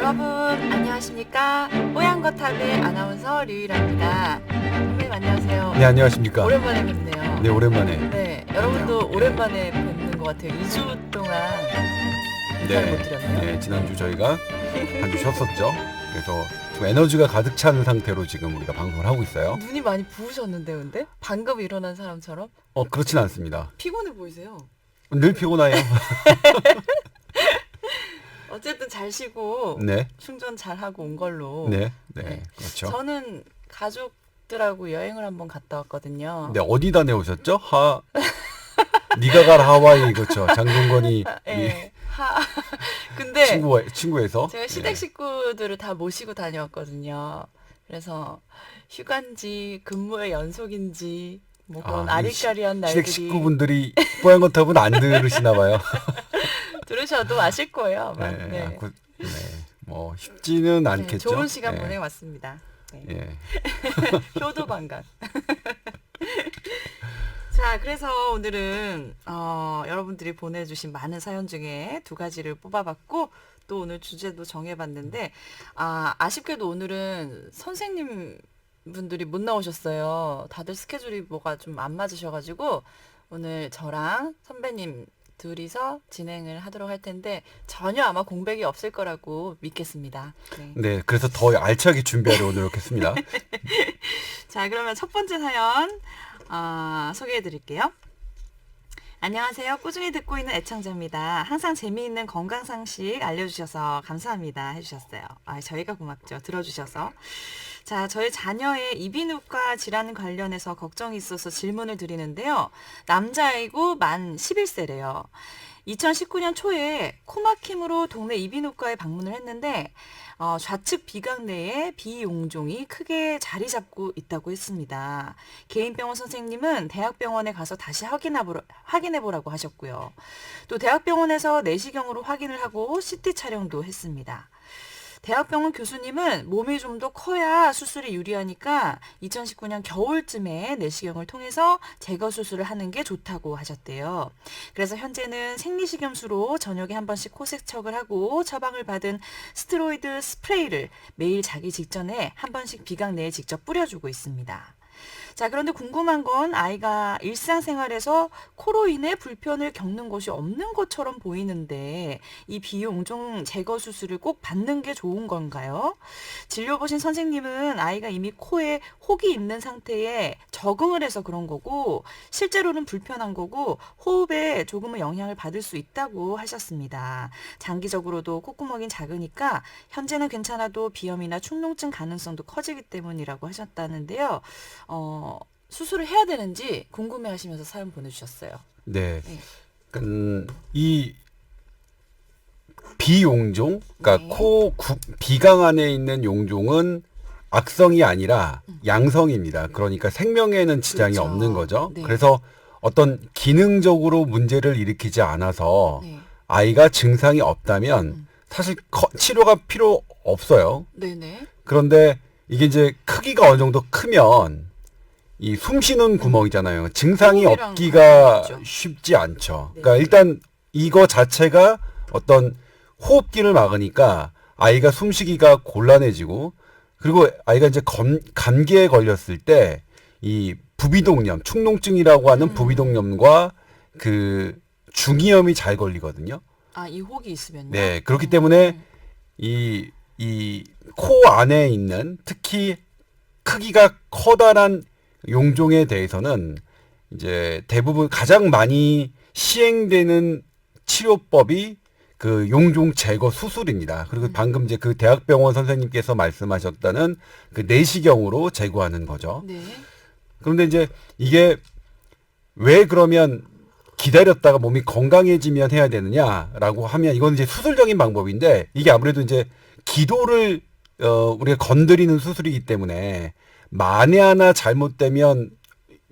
여러분 안녕하십니까? 뽀얀거탑의 아나운서 류일합니다. 선배님 안녕하세요. 네, 안녕하십니까. 오랜만에 뵙네요. 네, 오랜만에. 네, 여러분도 오랜만에 뵙는 것 같아요. 2주 동안 인사를 못 드렸네요. 네, 지난주 저희가 한 주 쉬었었죠. 그래서 좀 에너지가 가득 찬 상태로 지금 우리가 방송을 하고 있어요. 눈이 많이 부으셨는데 근데? 방금 일어난 사람처럼? 그렇진 않습니다. 피곤해 보이세요. 늘 피곤해요. 어쨌든 잘 쉬고 네, 충전 잘 하고 온 걸로. 네, 네. 네, 그렇죠. 저는 가족들하고 여행을 한번 갔다 왔거든요. 네, 어디 다녀오셨죠? 네가 갈 하와이, 그렇죠. 장동건이 네. 근데 친구에서. 제가 시댁 식구들을 다 모시고 다녀왔거든요. 그래서 휴가인지 근무의 연속인지 뭐 그런 아리까리한 날들이 시댁 식구분들이 뽀얀 거탑은 안 들으시나 봐요. 들으셔도 아실 거예요. 아마. 네, 네. 네, 뭐 쉽지는 네, 않겠죠. 좋은 시간 네. 보내왔습니다. 네. 예. 효도방각. 자, 그래서 오늘은 여러분들이 보내주신 많은 사연 중에 두 가지를 뽑아봤고 또 오늘 주제도 정해봤는데 아쉽게도 오늘은 선생님 분들이 못 나오셨어요. 다들 스케줄이 뭐가 좀 안 맞으셔가지고 오늘 저랑 선배님 둘이서 진행을 하도록 할 텐데 전혀 아마 공백이 없을 거라고 믿겠습니다. 네. 네, 그래서 더 알차게 준비하려 노력했습니다. 자, 그러면 첫 번째 사연 소개해 드릴게요. 안녕하세요. 꾸준히 듣고 있는 애청자입니다. 항상 재미있는 건강 상식 알려주셔서 감사합니다 해주셨어요. 저희가 고맙죠. 들어주셔서. 자, 저희 자녀의 이비인후과 질환 관련해서 걱정이 있어서 질문을 드리는데요. 남자아이고 만 11세래요. 2019년 초에 코막힘으로 동네 이비인후과에 방문을 했는데 좌측 비강 내에 비용종이 크게 자리 잡고 있다고 했습니다. 개인병원 선생님은 대학병원에 가서 다시 확인해보라고 하셨고요. 또 대학병원에서 내시경으로 확인을 하고 CT 촬영도 했습니다. 대학병원 교수님은 몸이 좀 더 커야 수술이 유리하니까 2019년 겨울쯤에 내시경을 통해서 제거 수술을 하는 게 좋다고 하셨대요. 그래서 현재는 생리식염수로 저녁에 한 번씩 코 세척을 하고 처방을 받은 스테로이드 스프레이를 매일 자기 직전에 한 번씩 비강 내에 직접 뿌려주고 있습니다. 자, 그런데 궁금한 건 아이가 일상생활에서 코로 인해 불편을 겪는 것이 없는 것처럼 보이는데 이 비용종 제거 수술을 꼭 받는 게 좋은 건가요? 진료 보신 선생님은 아이가 이미 코에 혹이 있는 상태에 적응을 해서 그런 거고 실제로는 불편한 거고 호흡에 조금은 영향을 받을 수 있다고 하셨습니다. 장기적으로도 콧구멍이 작으니까 현재는 괜찮아도 비염이나 축농증 가능성도 커지기 때문이라고 하셨다는데요. 수술을 해야 되는지 궁금해하시면서 사연 보내주셨어요. 네. 네. 이 비용종, 그러니까 네. 비강 안에 있는 용종은 악성이 아니라 양성입니다. 그러니까 생명에는 지장이 그렇죠. 없는 거죠. 네. 그래서 어떤 기능적으로 문제를 일으키지 않아서 네. 아이가 증상이 없다면 사실 치료가 필요 없어요. 네네. 그런데 이게 이제 크기가 어느 정도 크면 이 숨 쉬는 구멍이잖아요. 증상이 호흡이랑 없기가 관련이 있죠. 쉽지 않죠. 네. 그러니까 일단 이거 자체가 어떤 호흡기를 막으니까 아이가 숨쉬기가 곤란해지고 그리고 아이가 이제 감기에 걸렸을 때 이 부비동염, 축농증이라고 하는 부비동염과 그 중이염이 잘 걸리거든요. 이 혹이 있으면요? 네, 그렇기 때문에 이 코 안에 있는 특히 크기가 커다란 용종에 대해서는 이제 대부분 가장 많이 시행되는 치료법이 그 용종 제거 수술입니다. 그리고 방금 이제 그 대학병원 선생님께서 말씀하셨다는 그 내시경으로 제거하는 거죠. 네. 그런데 이제 이게 왜 그러면 기다렸다가 몸이 건강해지면 해야 되느냐라고 하면 이건 이제 수술적인 방법인데 이게 아무래도 이제 기도를 우리가 건드리는 수술이기 때문에 만에 하나 잘못되면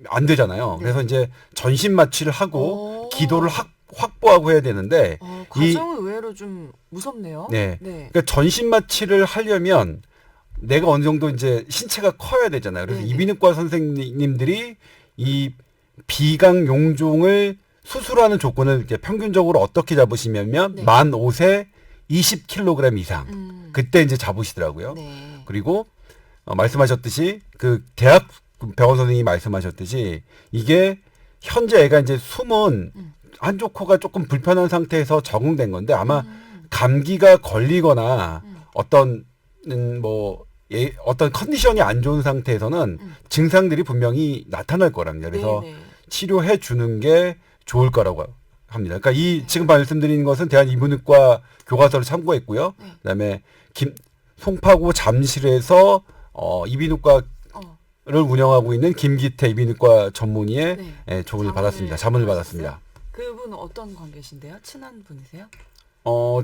안 되잖아요. 네. 그래서 이제 전신 마취를 하고 오. 기도를 확보하고 해야 되는데 과정은 의외로 좀 무섭네요. 네. 네. 그러니까 전신 마취를 하려면 내가 어느 정도 이제 신체가 커야 되잖아요. 그래서 네네. 이비인후과 선생님들이 이 비강 용종을 수술하는 조건을 이제 평균적으로 어떻게 잡으시냐면 네. 만 5세 20kg 이상. 그때 이제 잡으시더라고요. 네. 그리고 말씀하셨듯이 그 대학 병원 선생님이 말씀하셨듯이 이게 현재 애가 이제 숨은 한쪽 코가 조금 불편한 상태에서 적응된 건데 아마 감기가 걸리거나 어떤 어떤 컨디션이 안 좋은 상태에서는 증상들이 분명히 나타날 거랍니다. 그래서 네네. 치료해 주는 게 좋을 거라고 합니다. 그러니까 지금 말씀드린 것은 대한이비인후과 교과서를 참고했고요. 네. 그다음에 송파구 잠실에서 이비인후과를 운영하고 있는 김기태 이비인후과 전문의의 네. 조언을 받았습니다. 자문을 받았습니다. 그분은 어떤 관계신데요? 친한 분이세요?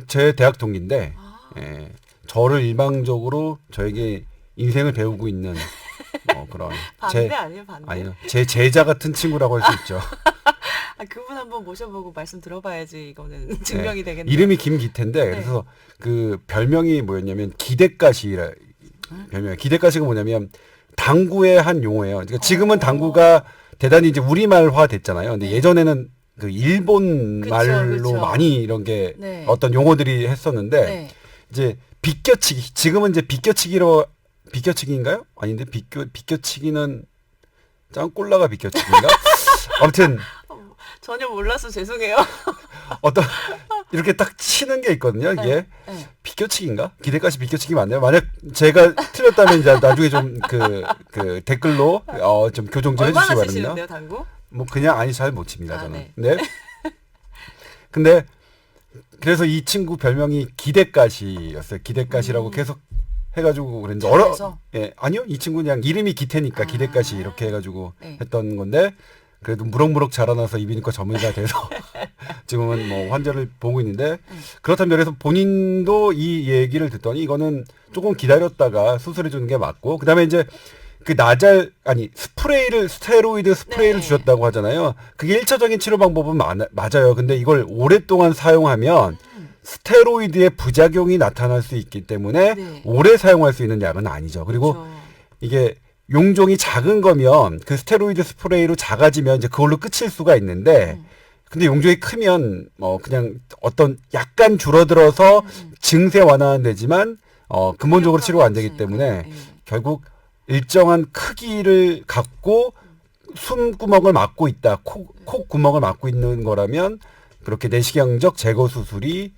제 대학 동기인데 아. 저를 일방적으로 저에게 인생을 배우고 있는 그런 반대 아니에요, 반대? 아니요, 제 제자 같은 친구라고 할 수 있죠. 아, 그분 한번 모셔보고 말씀 들어봐야지 이거는 증명이 되겠네요. 이름이 김기태인데 네. 그래서 그 별명이 뭐였냐면 기대가시라 별명. 기대가시가 뭐냐면 당구의 한 용어예요. 그러니까 지금은 당구가 대단히 이제 우리말화 됐잖아요. 근데 네. 예전에는 그 일본 말로 그쵸. 많이 이런 게 네. 어떤 용어들이 했었는데 네. 이제 비껴치기 지금은 이제 비껴치기인가요? 아닌데 비껴치기는 짱꼴라가 비껴치기인가? 아무튼 전혀 몰라서 죄송해요. 어떤 이렇게 딱 치는 게 있거든요. 이게 네. 비껴치기인가? 기대가시 비껴치기 맞나요? 만약 제가 틀렸다면 이제 나중에 좀 그 댓글로 좀 교정 좀 얼마나 해주시기 치시는데요, 바랍니다. 당구? 뭐 그냥 아니 잘 못 칩니다 저는. 네. 네. 근데 그래서 이 친구 별명이 기대가시였어요. 기대가시라고 계속 해가지고 그랬는데 잘해서? 아니요, 이 친구 그냥 이름이 기태니까 기대가시 이렇게 해가지고 네. 했던 건데 그래도 무럭무럭 자라나서 이비인후과 전문의가 돼서 지금은 뭐 환자를 보고 있는데 그렇다면 그래서 본인도 이 얘기를 듣더니 이거는 조금 기다렸다가 수술해 주는 게 맞고 그다음에 이제 그 스테로이드 스프레이를 네. 주셨다고 하잖아요. 그게 1차적인 치료 방법은 맞아요. 근데 이걸 오랫동안 사용하면 스테로이드의 부작용이 나타날 수 있기 때문에 네. 오래 사용할 수 있는 약은 아니죠. 그리고 그렇죠. 이게 용종이 작은 거면 그 스테로이드 스프레이로 작아지면 이제 그걸로 끝일 수가 있는데 근데 용종이 크면 그냥 어떤 약간 줄어들어서 증세 완화는 되지만 근본적으로 치료가 안 되기 때문에 네. 결국 일정한 크기를 갖고 숨구멍을 막고 있다, 콧구멍을 막고 있는 거라면 그렇게 내시경적 제거 수술이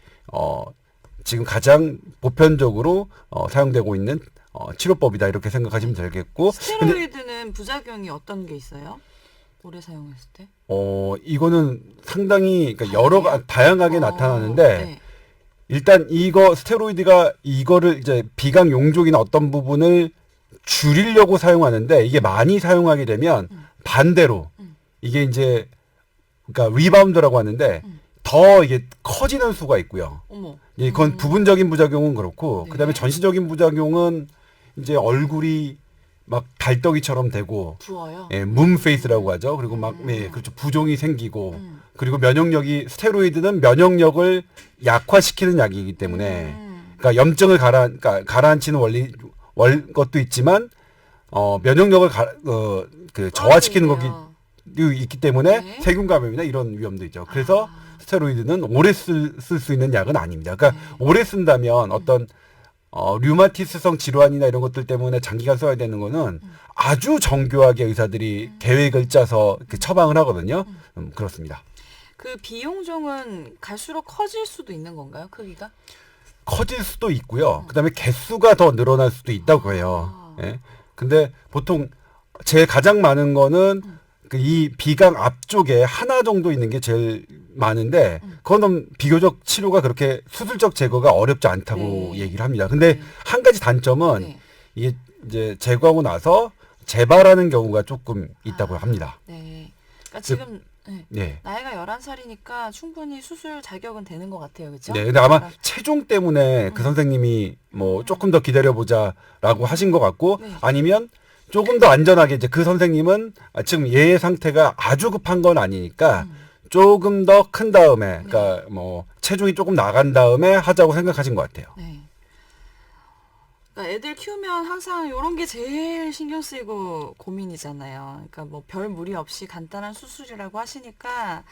지금 가장 보편적으로 사용되고 있는 치료법이다 이렇게 생각하시면 되겠고. 스테로이드는 부작용이 어떤 게 있어요? 오래 사용했을 때? 이거는 상당히 그러니까 다양하게 나타나는데 네. 일단 스테로이드가 이거를 이제 비강 용종이나 어떤 부분을 줄이려고 사용하는데 이게 많이 사용하게 되면 반대로 이게 이제 그러니까 리바운드라고 하는데 더 이게 커지는 수가 있고요. 어머. 예, 그건 부분적인 부작용은 그렇고 네. 그다음에 전시적인 부작용은 이제 얼굴이 막 달덩이처럼 되고 부어요. 문페이스라고 하죠. 그리고 막 그렇죠. 부종이 생기고 그리고 스테로이드는 면역력을 약화시키는 약이기 때문에 그러니까 염증을 가라앉히는 것도 있지만 면역력을 저하시키는 거기 있기 때문에 네. 세균 감염이나 이런 위험도 있죠. 그래서 스테로이드는 오래 쓸 수 있는 약은 아닙니다. 그러니까 오래 쓴다면 어떤 류마티스성 질환이나 이런 것들 때문에 장기간 써야 되는 거는 아주 정교하게 의사들이 계획을 짜서 처방을 하거든요. 그렇습니다. 그 비용종은 갈수록 커질 수도 있는 건가요? 크기가? 커질 수도 있고요. 그다음에 개수가 더 늘어날 수도 있다고 해요. 예. 근데 보통 제일 가장 많은 거는 이 비강 앞쪽에 하나 정도 있는 게 제일 많은데 그거는 비교적 치료가 그렇게 수술적 제거가 어렵지 않다고 네. 얘기를 합니다. 근데 한 가지 단점은 네. 이게 이제 제거하고 나서 재발하는 경우가 조금 있다고 합니다. 네. 그러니까 지금 네. 나이가 11살이니까 충분히 수술 자격은 되는 것 같아요. 그렇죠? 네, 근데 아마 체중 때문에 그 선생님이 뭐 조금 더 기다려보자라고 하신 것 같고 네. 아니면 조금 더 안전하게 이제 그 선생님은 지금 얘의 상태가 아주 급한 건 아니니까 조금 더 큰 다음에 그러니까 뭐 체중이 조금 나간 다음에 하자고 생각하신 것 같아요. 네. 그러니까 애들 키우면 항상 이런 게 제일 신경 쓰이고 고민이잖아요. 그러니까 뭐 별 무리 없이 간단한 수술이라고 하시니까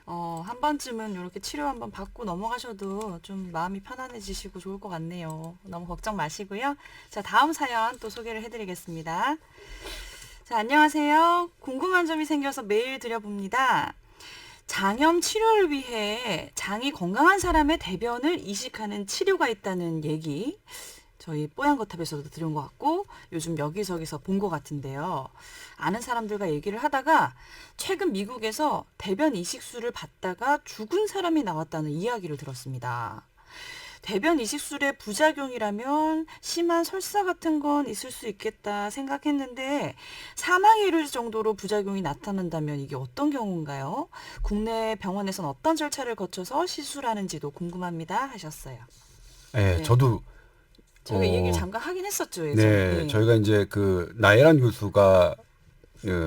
한 번쯤은 이렇게 치료 한번 받고 넘어가셔도 좀 마음이 편안해지시고 좋을 것 같네요. 너무 걱정 마시고요. 자, 다음 사연 또 소개를 해드리겠습니다. 자, 안녕하세요. 궁금한 점이 생겨서 메일 드려봅니다. 장염 치료를 위해 장이 건강한 사람의 대변을 이식하는 치료가 있다는 얘기. 저희 뽀얀거탑에서도 들은 것 같고 요즘 여기저기서 본 것 같은데요. 아는 사람들과 얘기를 하다가 최근 미국에서 대변 이식술을 받다가 죽은 사람이 나왔다는 이야기를 들었습니다. 대변 이식술의 부작용이라면 심한 설사 같은 건 있을 수 있겠다 생각했는데 사망에 이를 정도로 부작용이 나타난다면 이게 어떤 경우인가요? 국내 병원에선 어떤 절차를 거쳐서 시술하는지도 궁금합니다 하셨어요. 네, 저도 저희가 이 얘기를 잠깐 하긴 했었죠. 네, 예전에. 저희가 이제 그 나혜란 교수가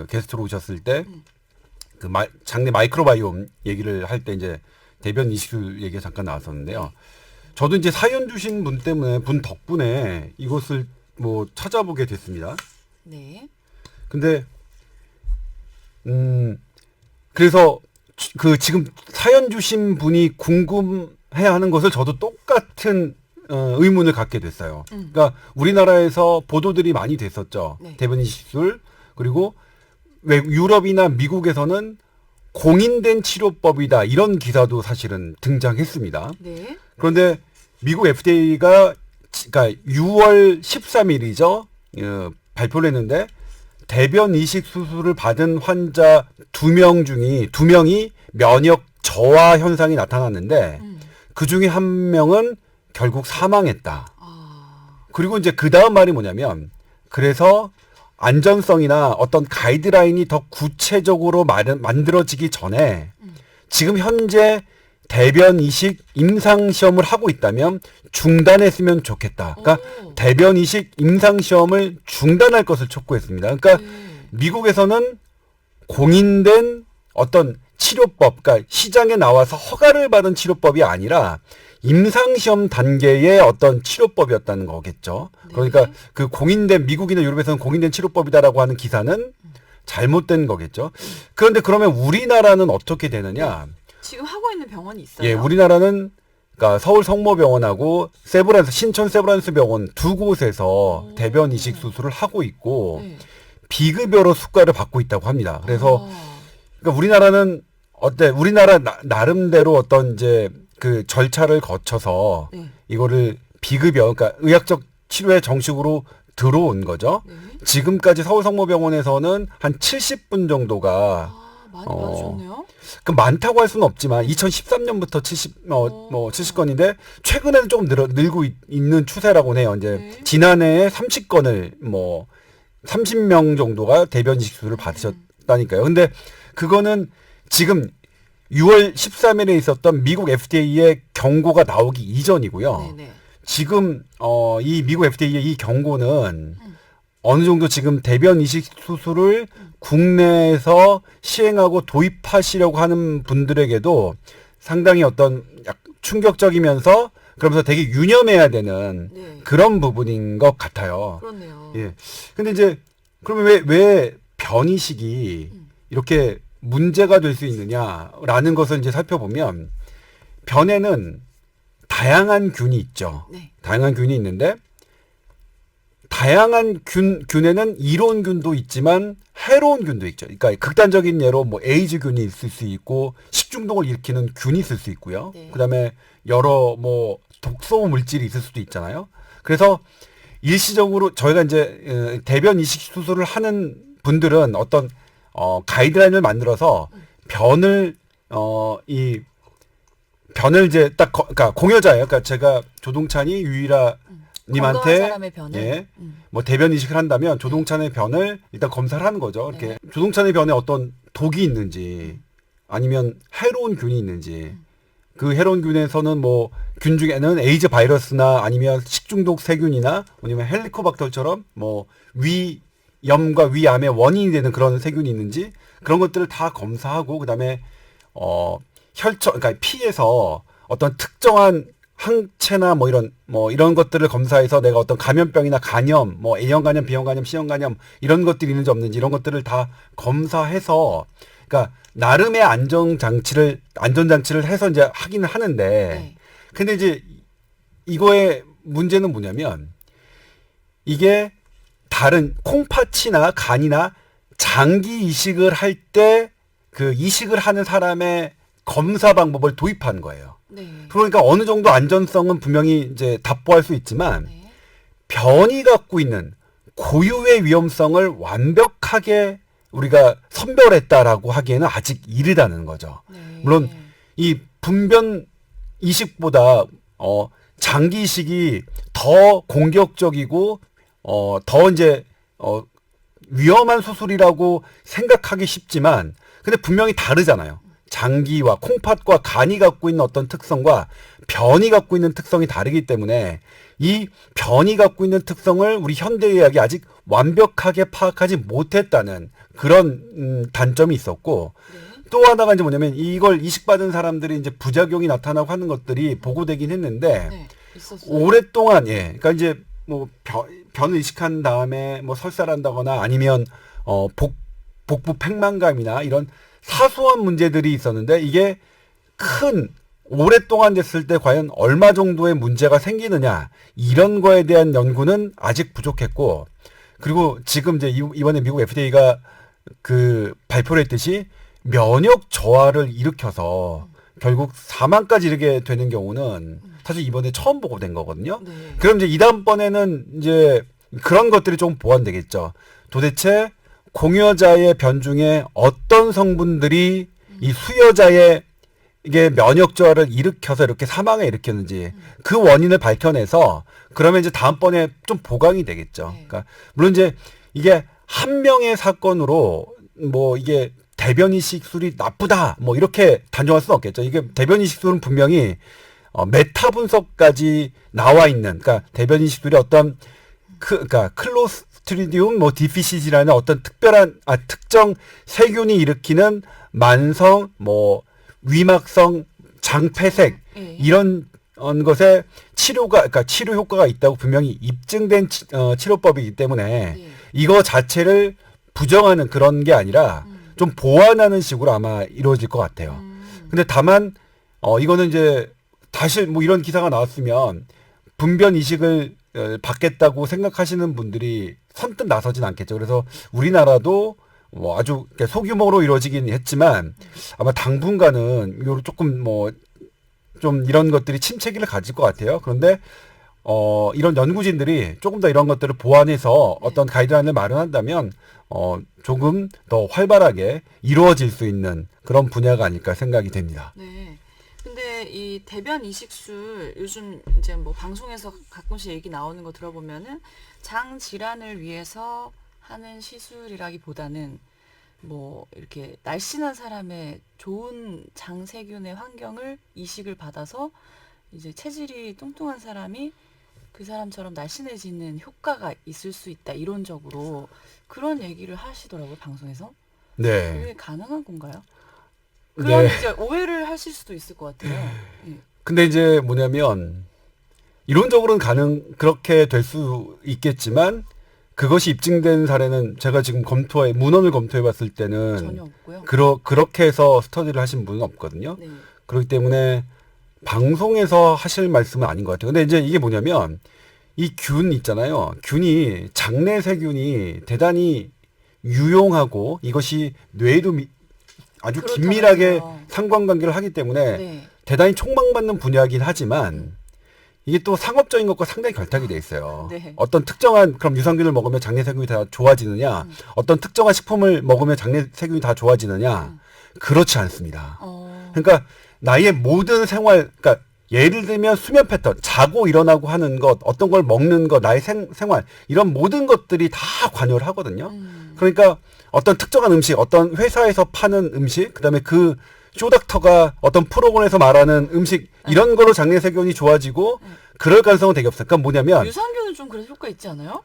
게스트로 오셨을 때 그 장내 마이크로바이옴 얘기를 할 때 이제 대변 이식술 얘기가 잠깐 나왔었는데요. 저도 이제 사연 주신 분 때문에 분 덕분에 이것을 뭐 찾아보게 됐습니다. 네. 근데 그래서 그 지금 사연 주신 분이 궁금해하는 것을 저도 똑같은 의문을 갖게 됐어요. 그러니까 우리나라에서 보도들이 많이 됐었죠. 네. 대변 이식술 그리고 유럽이나 미국에서는 공인된 치료법이다 이런 기사도 사실은 등장했습니다. 네. 그런데 미국 FDA가 그러니까 6월 13일이죠. 발표를 했는데 대변 이식 수술을 받은 환자 2명이 면역 저하 현상이 나타났는데 그 중에 한 명은 결국 사망했다. 그리고 이제 그 다음 말이 뭐냐면 그래서 안전성이나 어떤 가이드라인이 더 구체적으로 만들어지기 전에 지금 현재 대변 이식 임상 시험을 하고 있다면 중단했으면 좋겠다. 그러니까 대변 이식 임상 시험을 중단할 것을 촉구했습니다. 그러니까 미국에서는 공인된 어떤 치료법, 그러니까 시장에 나와서 허가를 받은 치료법이 아니라 임상시험 단계의 어떤 치료법이었다는 거겠죠. 그러니까 그 공인된 미국이나 유럽에서는 공인된 치료법이다라고 하는 기사는 잘못된 거겠죠. 그런데 그러면 우리나라는 어떻게 되느냐? 지금 하고 있는 병원이 있어요. 예, 우리나라는 그러니까 서울 성모병원하고 신천 세브란스 병원 두 곳에서 대변 이식 수술을 하고 있고 비급여로 수가를 받고 있다고 합니다. 그래서 그러니까 우리나라는 우리나라 나름대로 어떤 이제 그 절차를 거쳐서 이거를 비급여, 그러니까 의학적 치료에 정식으로 들어온 거죠. 지금까지 서울성모병원에서는 한 70분 정도가 많이 받으셨네요. 그 많다고 할 수는 없지만 2013년부터 70건인데 최근에는 조금 늘고 있는 추세라고 해요. 이제 지난해에 30건을 30명 정도가 대변 이식술을 받으셨다니까요. 근데 그거는 지금 6월 13일에 있었던 미국 FDA의 경고가 나오기 이전이고요. 지금 이 미국 FDA의 이 경고는 어느 정도 지금 대변 이식 수술을 국내에서 시행하고 도입하시려고 하는 분들에게도 상당히 어떤 충격적이면서 그러면서 되게 유념해야 되는 그런 부분인 것 같아요. 그렇네요. 예. 근데 이제 그러면 왜 변이식이 이렇게 문제가 될 수 있느냐라는 것을 이제 살펴보면 변에는 다양한 균이 있죠. 다양한 균이 있는데 다양한 균에는 이로운 균도 있지만 해로운 균도 있죠. 그러니까 극단적인 예로 에이즈균이 있을 수 있고 식중독을 일으키는 균이 있을 수 있고요. 그다음에 여러 독소 물질이 있을 수도 있잖아요. 그래서 일시적으로 저희가 이제 대변 이식 수술을 하는 분들은 어떤 가이드라인을 만들어서 변을 이제 그러니까 공여자예요. 그러니까 제가 조동찬이 유일아 님한테 대변 이식을 한다면 조동찬의 변을 일단 검사를 하는 거죠. 이렇게 조동찬의 변에 어떤 독이 있는지 아니면 해로운 균이 있는지 그 해로운 균에서는 균 중에는 에이즈 바이러스나 아니면 식중독 세균이나 아니면 헬리코박터처럼 위염과 위암의 원인이 되는 그런 세균이 있는지 그런 것들을 다 검사하고 그다음에 혈청 그러니까 피에서 어떤 특정한 항체나 이런 것들을 검사해서 내가 어떤 감염병이나 간염, A형 간염, B형 간염, C형 간염 이런 것들이 있는지 없는지 이런 것들을 다 검사해서 그러니까 나름의 안전장치를 해서 이제 하기는 하는데, 네. 근데 이제 이거의 문제는 뭐냐면 이게 다른 콩팥이나 간이나 장기 이식을 할 때 그 이식을 하는 사람의 검사 방법을 도입한 거예요. 네. 그러니까 어느 정도 안전성은 분명히 이제 답보할 수 있지만 네. 변이 갖고 있는 고유의 위험성을 완벽하게 우리가 선별했다라고 하기에는 아직 이르다는 거죠. 네. 물론 이 분변 이식보다 장기 이식이 더 공격적이고 더 이제 위험한 수술이라고 생각하기 쉽지만 근데 분명히 다르잖아요. 장기와 콩팥과 간이 갖고 있는 어떤 특성과 변이 갖고 있는 특성이 다르기 때문에 이 변이 갖고 있는 특성을 우리 현대의학이 아직 완벽하게 파악하지 못했다는 그런 단점이 있었고 네. 또 하나가 이제 뭐냐면 이걸 이식받은 사람들이 이제 부작용이 나타나고 하는 것들이 보고되긴 했는데 네. 있었어요. 오랫동안 그러니까 이제 뭐 변을 이식한 다음에 뭐 설사한다거나 아니면 복부 팽만감이나 이런 사소한 문제들이 있었는데 이게 오랫동안 됐을 때 과연 얼마 정도의 문제가 생기느냐 이런 거에 대한 연구는 아직 부족했고 그리고 지금 이제 이번에 미국 FDA가 그 발표를 했듯이 면역 저하를 일으켜서 결국 사망까지 이르게 되는 경우는 사실 이번에 처음 보고된 거거든요. 네. 그럼 이제 이다음번에는 이제 그런 것들이 좀 보완되겠죠. 도대체 공여자의 변 중에 어떤 성분들이 이 수여자의 이게 면역 저하를 일으켜서 이렇게 사망에 일으켰는지 그 원인을 밝혀내서 그러면 이제 다음번에 좀 보강이 되겠죠. 네. 그러니까 물론 이제 이게 한 명의 사건으로 뭐 이게 대변 이식술이 나쁘다 뭐 이렇게 단정할 수는 없겠죠. 이게 대변 이식술은 분명히 메타 분석까지 나와 있는 그러니까 대변 이식술이 어떤 그러니까 클로스트리디움 뭐 디피시지라는 어떤 특정 세균이 일으키는 만성 뭐 위막성 장폐색 네. 이런 것에 그러니까 치료 효과가 있다고 분명히 입증된 치료법이기 때문에 네. 이거 자체를 부정하는 그런 게 아니라 좀 보완하는 식으로 아마 이루어질 것 같아요. 근데 다만 이거는 이제 다시 뭐 이런 기사가 나왔으면 분변 이식을 받겠다고 생각하시는 분들이 선뜻 나서진 않겠죠. 그래서 우리나라도 뭐 아주 소규모로 이루어지긴 했지만 아마 당분간은 요 조금 뭐 좀 이런 것들이 침체기를 가질 것 같아요. 그런데 이런 연구진들이 조금 더 이런 것들을 보완해서 어떤 가이드라인을 마련한다면 조금 더 활발하게 이루어질 수 있는 그런 분야가 아닐까 생각이 됩니다. 네. 근데 이 대변 이식술 요즘 이제 뭐 방송에서 가끔씩 얘기 나오는 거 들어보면은 장 질환을 위해서 하는 시술이라기보다는 뭐 이렇게 날씬한 사람의 좋은 장세균의 환경을 이식을 받아서 이제 체질이 뚱뚱한 사람이 그 사람처럼 날씬해지는 효과가 있을 수 있다 이론적으로 그런 얘기를 하시더라고요 방송에서. 네. 그게 가능한 건가요? 그런 네. 이제 오해를 하실 수도 있을 것 같아요. 예. 근데 이제 뭐냐면 이론적으로는 그렇게 될 수 있겠지만 그것이 입증된 사례는 제가 지금 문헌을 검토해 봤을 때는 전혀 없고요. 그렇게 해서 스터디를 하신 분은 없거든요. 네. 그렇기 때문에 방송에서 하실 말씀은 아닌 것 같아요. 근데 이제 이게 뭐냐면 이 균 있잖아요. 장내 세균이 대단히 유용하고 이것이 뇌에도 아주 그렇다면서요. 긴밀하게 상관관계를 하기 때문에 네. 대단히 촉망받는 분야이긴 하지만 이게 또 상업적인 것과 상당히 결탁이 돼 있어요. 네. 어떤 특정한 그럼 유산균을 먹으면 장내 세균이 다 좋아지느냐? 어떤 특정한 식품을 먹으면 장내 세균이 다 좋아지느냐? 그렇지 않습니다. 그러니까 나의 모든 생활, 그러니까 예를 들면 수면 패턴, 자고 일어나고 하는 것, 어떤 걸 먹는 것, 나의 생활 이런 모든 것들이 다 관여를 하거든요. 그러니까 어떤 특정한 음식, 어떤 회사에서 파는 음식, 그다음에 그 쇼닥터가 어떤 프로그램에서 말하는 음식 이런 걸로 장내 세균이 좋아지고 그럴 가능성은 되게 없어요. 그러니까 뭐냐면 유산균은 좀 그래서 효과 있지 않아요?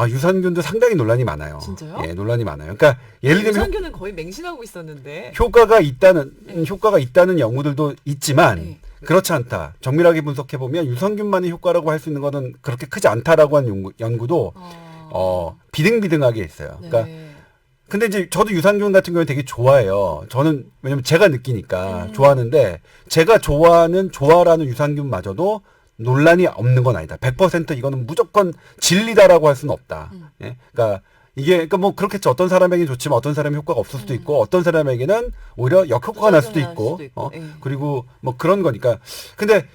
유산균도 상당히 논란이 많아요. 진짜요? 예, 논란이 많아요. 그러니까 예를 들면 유산균은 거의 맹신하고 있었는데. 효과가 있다는 연구들도 있지만 네. 그렇지 않다. 정밀하게 분석해 보면 유산균만의 효과라고 할 수 있는 거는 그렇게 크지 않다라고 하는 연구도 비등비등하게 있어요. 네. 그러니까 근데 이제 저도 유산균 같은 경우에 되게 좋아해요. 저는 왜냐면 제가 느끼니까 좋아하는데 제가 좋아라는 유산균마저도 논란이 없는 건 아니다. 100% 이거는 무조건 진리다라고 할 수는 없다. 예? 그러니까 이게 그러니까 뭐 그렇겠죠. 어떤 사람에게는 좋지만 어떤 사람이 효과가 없을 수도 있고 어떤 사람에게는 오히려 역효과가 날 수도 있고 예. 그리고 뭐 그런 거니까. 근데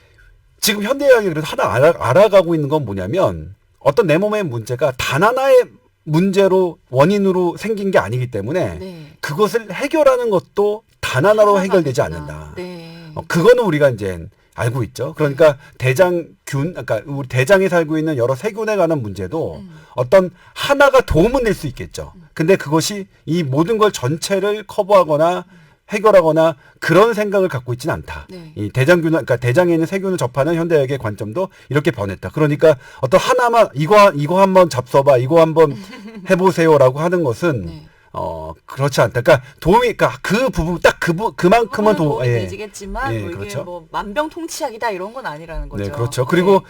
지금 현대의학이 그래도 하나 알아가고 있는 건 뭐냐면 어떤 내 몸의 문제가 단 하나의 문제로 원인으로 생긴 게 아니기 때문에 네. 그것을 해결하는 것도 단 하나로 하나가 해결되지 아니구나. 않는다. 네. 그거는 우리가 이제 알고 있죠. 그러니까 대장균, 그러니까 우리 대장에 살고 있는 여러 세균에 관한 문제도 어떤 하나가 도움은 될 수 있겠죠. 근데 그것이 이 모든 걸 전체를 커버하거나 해결하거나 그런 생각을 갖고 있지는 않다. 네. 이 대장균, 그러니까 대장에 있는 세균을 접하는 현대의학의 관점도 이렇게 변했다. 그러니까 어떤 하나만 이거 한번 잡숴봐, 이거 한번 해보세요라고 하는 것은 네. 그렇지 않다. 그러니까 도움이, 그러니까 그 부분 딱 그만큼은 도움이 예. 되지겠지만 예, 뭐 이게 그렇죠. 뭐 만병통치약이다 이런 건 아니라는 거죠. 네, 그렇죠. 그리고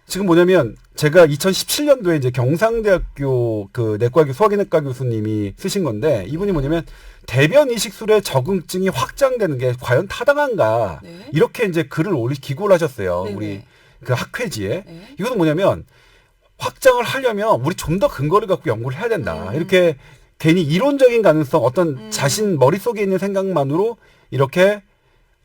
지금 뭐냐면 제가 2017년도에 이제 경상대학교 그 내과교 소화기내과 교수님이 쓰신 건데 이분이 뭐냐면 대변 이식술의 적응증이 확장되는 게 과연 타당한가 네. 이렇게 이제 글을 기고를 하셨어요. 네네. 우리 그 학회지에. 네. 이것은 뭐냐면 확장을 하려면 우리 좀 더 근거를 갖고 연구를 해야 된다. 이렇게 괜히 이론적인 가능성 어떤 자신 머릿속에 있는 생각만으로 이렇게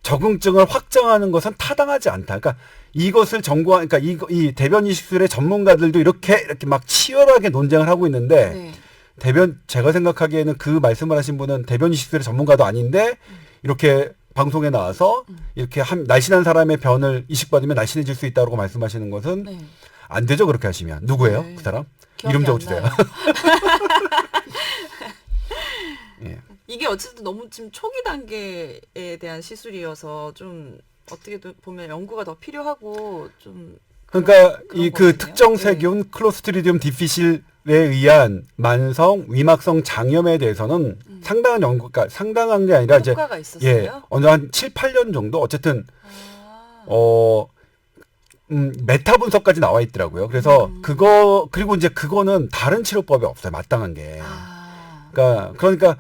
적응증을 확장하는 것은 타당하지 않다. 그러니까 이것을 그러니까 이 대변 이식술의 전문가들도 이렇게 막 치열하게 논쟁을 하고 있는데 네. 제가 생각하기에는 그 말씀을 하신 분은 대변 이식술의 전문가도 아닌데 이렇게 방송에 나와서 이렇게 날씬한 사람의 변을 이식받으면 날씬해질 수 있다고 말씀하시는 것은 네. 안 되죠. 그렇게 하시면. 누구예요? 네. 그 사람? 기억이 이름 안 적어주세요. 나요. 예. 이게 어쨌든 너무 지금 초기 단계에 대한 시술이어서 좀 어떻게 보면 연구가 더 필요하고 좀 그러니까 그런 이 그 거거든요. 특정 네. 세균 클로스트리디움 디피실에 의한 만성 위막성 장염에 대해서는 상당한 연구가 상당한 게 아니라 이제 효과가 있었어요. 예, 어느 한 7, 8년 정도 어쨌든 아, 메타 분석까지 나와 있더라고요. 그래서 그리고 이제 그거는 다른 치료법이 없어요. 마땅한 게. 아, 그러니까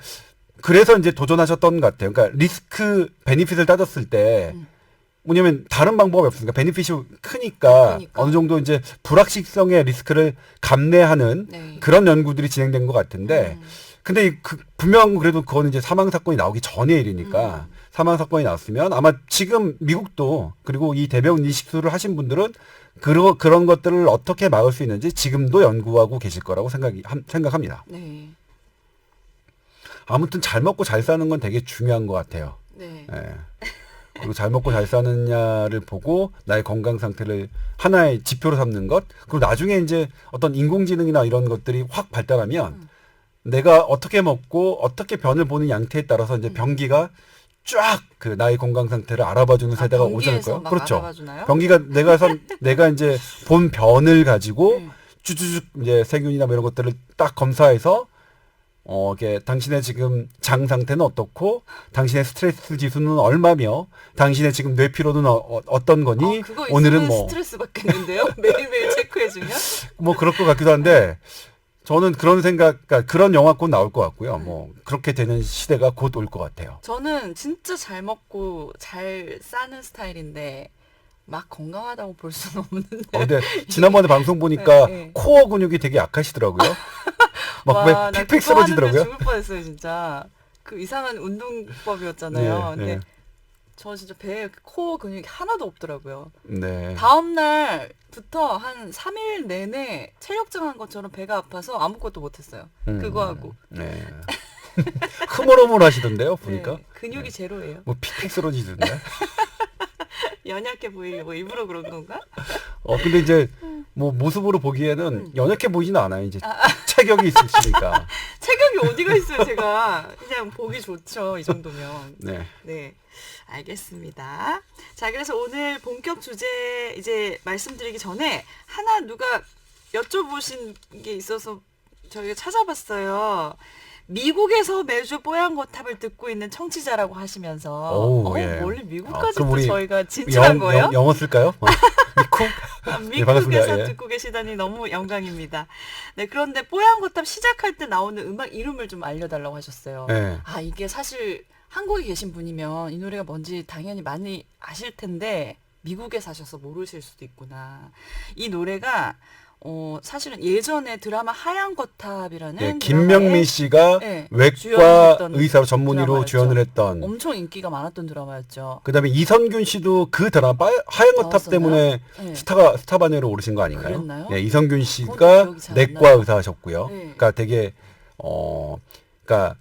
그래서 이제 도전하셨던 것 같아요. 그러니까 리스크 베니핏을 따졌을 때 뭐냐면 다른 방법이 없으니까 베니핏이 크니까 그러니까. 어느 정도 이제 불확실성의 리스크를 감내하는 네. 그런 연구들이 진행된 것 같은데 근데 분명 그래도 그거는 이제 사망 사건이 나오기 전의 일이니까 사망 사건이 나왔으면 아마 지금 미국도 그리고 이 대변 이식술을 하신 분들은 그런 것들을 어떻게 막을 수 있는지 지금도 연구하고 계실 거라고 생각합니다. 네. 아무튼 잘 먹고 잘 사는 건 되게 중요한 것 같아요. 네. 예. 그리고 잘 먹고 잘 사느냐를 보고 나의 건강 상태를 하나의 지표로 삼는 것. 그리고 나중에 이제 어떤 인공지능이나 이런 것들이 확 발달하면 내가 어떻게 먹고 어떻게 변을 보는 양태에 따라서 이제 병기가 쫙 그 나의 건강 상태를 알아봐주는 세대가 오지 병기에서 않을까요? 막 그렇죠. 알아봐주나요? 병기가 내가 이제 본 변을 가지고 네. 쭈쭈쭈 이제 세균이나 뭐 이런 것들을 딱 검사해서 이게 당신의 지금 장 상태는 어떻고, 당신의 스트레스 지수는 얼마며, 당신의 지금 뇌 피로는 어떤 거니, 그거 오늘은 있으면 뭐, 스트레스 받겠는데요? 매일매일 체크해주면? 뭐 그럴 것 같기도 한데, 저는 그런 그러니까 그런 영화 곧 나올 것 같고요. 뭐, 그렇게 되는 시대가 곧 올 것 같아요. 저는 진짜 잘 먹고 잘 싸는 스타일인데 막 건강하다고 볼 수는 없는데. 근데 지난번에 방송 보니까 네, 네. 코어 근육이 되게 약하시더라고요. 막 왜 나 픽픽 그거 하는데 쓰러지더라고요. 죽을 뻔했어요 진짜. 그 이상한 운동법이었잖아요. 네, 근데 네. 저 진짜 배에 코어 근육이 하나도 없더라고요. 네. 다음 날부터 한 3일 내내 체력장한 것처럼 배가 아파서 아무것도 못했어요. 그거 하고. 네. 흐물흐물 하시던데요, 보니까. 네, 근육이 제로예요. 뭐 픽픽 쓰러지던데. 연약해 보이려고 일부러 그런 건가? 근데 이제 뭐 모습으로 보기에는 연약해 보이지는 않아요. 이제 체격이 있으시니까. 체격이 어디가 있어요, 제가. 그냥 보기 좋죠, 이 정도면. 네. 네, 알겠습니다. 자, 그래서 오늘 본격 주제 이제 말씀드리기 전에 하나 누가 여쭤보신 게 있어서 저희가 찾아봤어요. 미국에서 매주 뽀얀거탑을 듣고 있는 청취자라고 하시면서 오, 예. 원래 미국까지 그럼 또 우리 저희가 진출한 거예요? 영어 쓸까요? 미국? 미국에서 예. 듣고 계시다니 너무 영광입니다. 네, 그런데 뽀얀거탑 시작할 때 나오는 음악 이름을 좀 알려달라고 하셨어요. 예. 아, 이게 사실 한국에 계신 분이면 이 노래가 뭔지 당연히 많이 아실 텐데 미국에 사셔서 모르실 수도 있구나. 이 노래가 사실은 예전에 드라마 하얀 거탑이라는 예, 김명민 씨가 네, 외과 주연했던 의사로 전문의로 드라마였죠. 주연을 했던. 엄청 인기가 많았던 드라마였죠. 그다음에 이선균 씨도 그 드라마 하얀 거탑 나왔었나요? 때문에 네. 스타 반열에 오르신 거 아닌가요? 그랬나요? 네, 이선균 그건 씨가 기억이 잘안 내과 나요. 의사셨고요. 네. 그러니까 되게 그러니까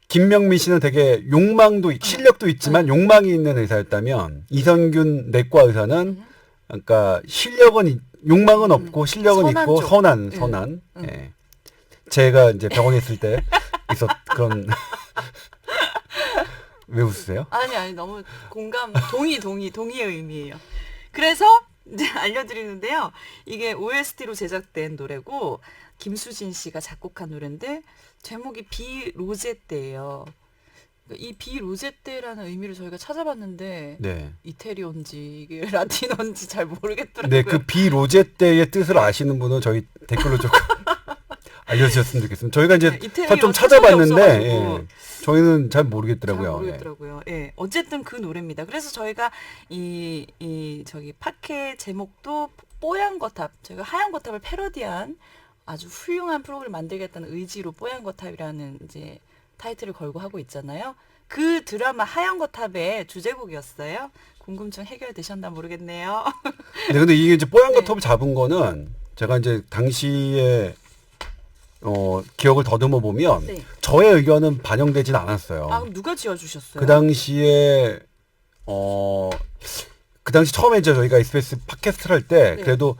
김명민 씨는 되게 욕망도 실력도 있지만 욕망이 있는 의사였다면 이선균 내과 의사는 그러니까 욕망은 없고 실력은 선한 있고 쪽. 선한. 예. 제가 이제 병원에 있을 때 있었 그런 왜 웃으세요? 아니 너무 공감 동의의 의미예요. 그래서 이제 알려드리는데요. 이게 OST로 제작된 노래고 김수진 씨가 작곡한 노래인데 제목이 비로제떼예요. 이 비로제떼라는 의미를 저희가 찾아봤는데 네. 이태리어인지 이게 라틴어인지 잘 모르겠더라고요. 네, 그 비로제떼의 뜻을 아시는 분은 저희 댓글로 좀 알려주셨으면 좋겠습니다. 저희가 이제 네, 이태리어 좀 찾아봤는데 찾아봤는데 저희는 잘 모르겠더라고요. 잘 모르겠더라고요. 예. 어쨌든 그 노래입니다. 그래서 저희가 저기 팟캐 제목도 뽀얀 거탑, 저희가 하얀 거탑을 패러디한 아주 훌륭한 프로그램을 만들겠다는 의지로 뽀얀 거탑이라는 이제 타이틀을 걸고 하고 있잖아요. 그 드라마 하얀 거탑의 주제곡이었어요. 궁금증 해결되셨나 모르겠네요. 네, 근데 이게 이제 뽀얀 네. 거탑을 잡은 거는 제가 이제 당시에 기억을 더듬어 보면 네. 저의 의견은 반영되진 않았어요. 아, 그럼 누가 지어주셨어요? 그 당시에 그 당시 처음에 이제 저희가 SBS 팟캐스트를 할 때 네. 그래도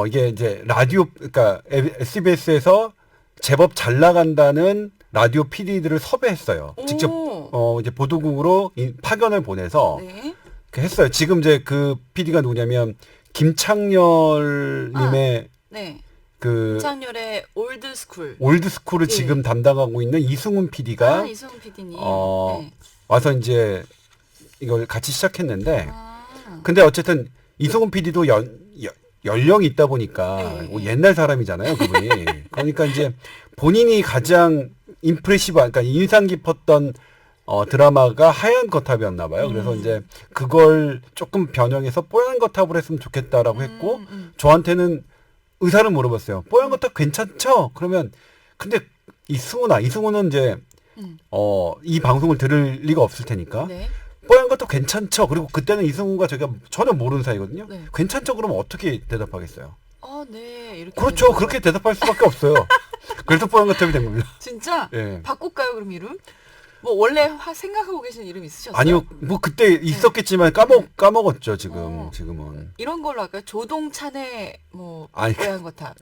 이게 이제 라디오 그러니까 SBS에서 제법 잘 나간다는 라디오 PD들을 섭외했어요. 오. 직접 이제 보도국으로 파견을 보내서 네. 이렇게 했어요. 지금 이제 그 PD가 누구냐면 김창렬님의 네. 그 김창렬의 올드 스쿨. 올드스쿨을 네. 지금 담당하고 있는 이승훈 PD가 이승훈 PD님. 어, 네. 와서 이제 이걸 같이 시작했는데 아. 근데 어쨌든 이승훈 PD도 연령이 있다 보니까 네. 뭐 옛날 사람이잖아요, 그분이. 그러니까 이제 본인이 가장 그러니까 인상 깊었던 드라마가 하얀 거탑이었나 봐요. 그래서 이제 그걸 조금 변형해서 뽀얀 거탑을 했으면 좋겠다라고 했고 저한테는 의사를 물어봤어요. 뽀얀 거탑 괜찮죠? 그러면 근데 이승훈은 이제 이 방송을 들을 리가 없을 테니까 네. 뽀얀 것도 괜찮죠. 그리고 그때는 이승훈과 저희가 전혀 모르는 사이거든요. 네. 괜찮죠. 그러면 어떻게 대답하겠어요? 네. 이렇게 그렇죠. 되는 그렇게 대답할 수밖에 없어요. 그래서 뽀얀 거탑이 된 겁니다. 진짜 예. 바꿀까요, 그럼 이름? 뭐 원래 생각하고 계신 이름 있으셨어요? 아니요, 뭐 그때 있었겠지만 까먹었죠. 지금은. 이런 걸로 할까요? 조동찬의 뭐 아니, 뽀얀 거탑.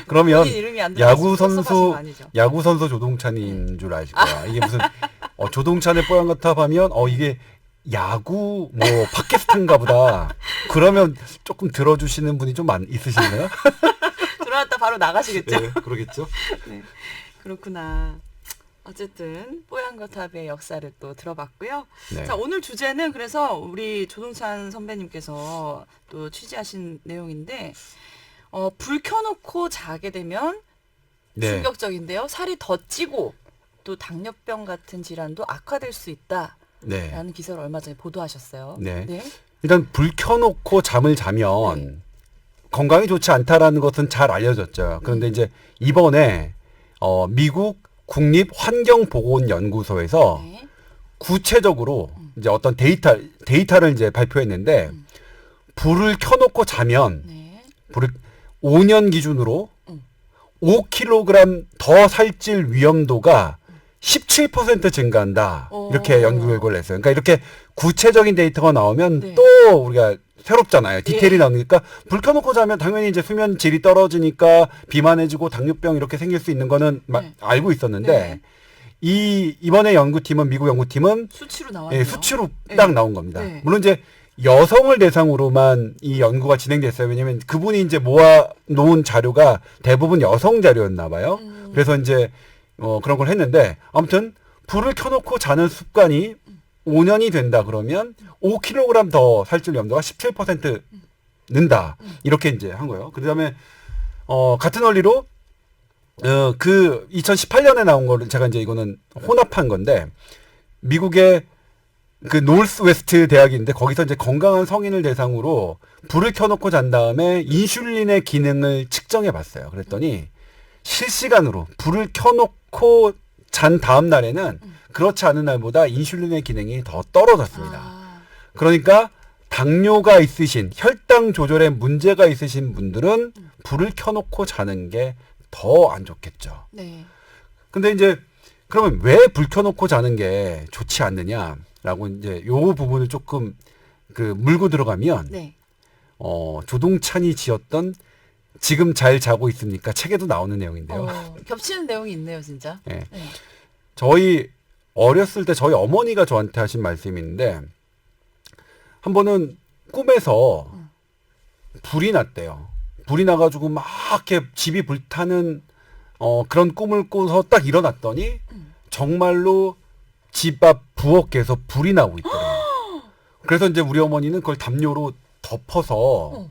그러면 본인 이름이 안 들어가서 섭섭하신 거 아니죠? 야구 선수 조동찬인 줄 아실 거야. 이게 무슨 조동찬의 뽀얀 거탑 하면 이게 야구 뭐 팟캐스트인가 보다. 그러면 조금 들어주시는 분이 좀 있으신가요? 들어왔다 바로 나가시겠죠? 네, 그러겠죠. 네. 그렇구나. 어쨌든 뽀얀 거탑의 역사를 또 들어봤고요. 네. 자, 오늘 주제는 그래서 우리 조동찬 선배님께서 또 취재하신 내용인데 불 켜놓고 자게 되면 네. 충격적인데요. 살이 더 찌고 또 당뇨병 같은 질환도 악화될 수 있다라는 네. 기사를 얼마 전에 보도하셨어요. 네. 일단 불 켜놓고 잠을 자면 건강에 좋지 않다라는 것은 잘 알려졌죠. 그런데 이제 이번에 미국 국립환경보건연구소에서 네. 구체적으로 이제 어떤 데이터를 이제 발표했는데 불을 켜놓고 자면 네. 5년 기준으로 5kg 더 살찔 위험도가 17% 증가한다. 이렇게 연구 결과를 냈어요. 그러니까 이렇게 구체적인 데이터가 나오면 네. 또 우리가 새롭잖아요. 디테일이 나오니까 불 켜놓고 자면 당연히 이제 수면 질이 떨어지니까 비만해지고 당뇨병 이렇게 생길 수 있는 거는 알고 있었는데 이번에 연구팀은 미국 연구팀은 수치로 나왔네요. 수치로 딱 나온 겁니다. 네. 물론 이제 여성을 대상으로만 이 연구가 진행됐어요. 왜냐하면 그분이 이제 모아 놓은 자료가 대부분 여성 자료였나 봐요. 그래서 이제 그런 걸 했는데 아무튼 불을 켜놓고 자는 습관이 5년이 된다 그러면 5kg 더 살찔 염도가 17% 는다. 이렇게 이제 한 거예요. 그다음에 같은 원리로 그 2018년에 나온 거를 제가 이제 이거는 혼합한 건데 미국의 그 노스웨스트 대학인데 거기서 이제 건강한 성인을 대상으로 불을 켜놓고 잔 다음에 인슐린의 기능을 측정해 봤어요. 그랬더니 실시간으로 불을 켜놓고 잔 다음 날에는 그렇지 않은 날보다 인슐린의 기능이 더 떨어졌습니다. 그러니까 당뇨가 있으신 혈당 조절에 문제가 있으신 분들은 불을 켜놓고 자는 게 더 안 좋겠죠. 네. 근데 이제 그러면 왜 불 켜놓고 자는 게 좋지 않느냐라고 이제 요 부분을 조금 그 물고 들어가면 네. 조동찬이 지었던 지금 잘 자고 있습니까? 책에도 나오는 내용인데요. 겹치는 내용이 있네요, 진짜. 네. 네. 저희 어렸을 때 저희 어머니가 저한테 하신 말씀이 있는데 한 번은 꿈에서 불이 났대요. 불이 나가지고 막 이렇게 집이 불타는 그런 꿈을 꾸서 딱 일어났더니 정말로 집 앞 부엌에서 불이 나고 있더래요. 그래서 이제 우리 어머니는 그걸 담요로 덮어서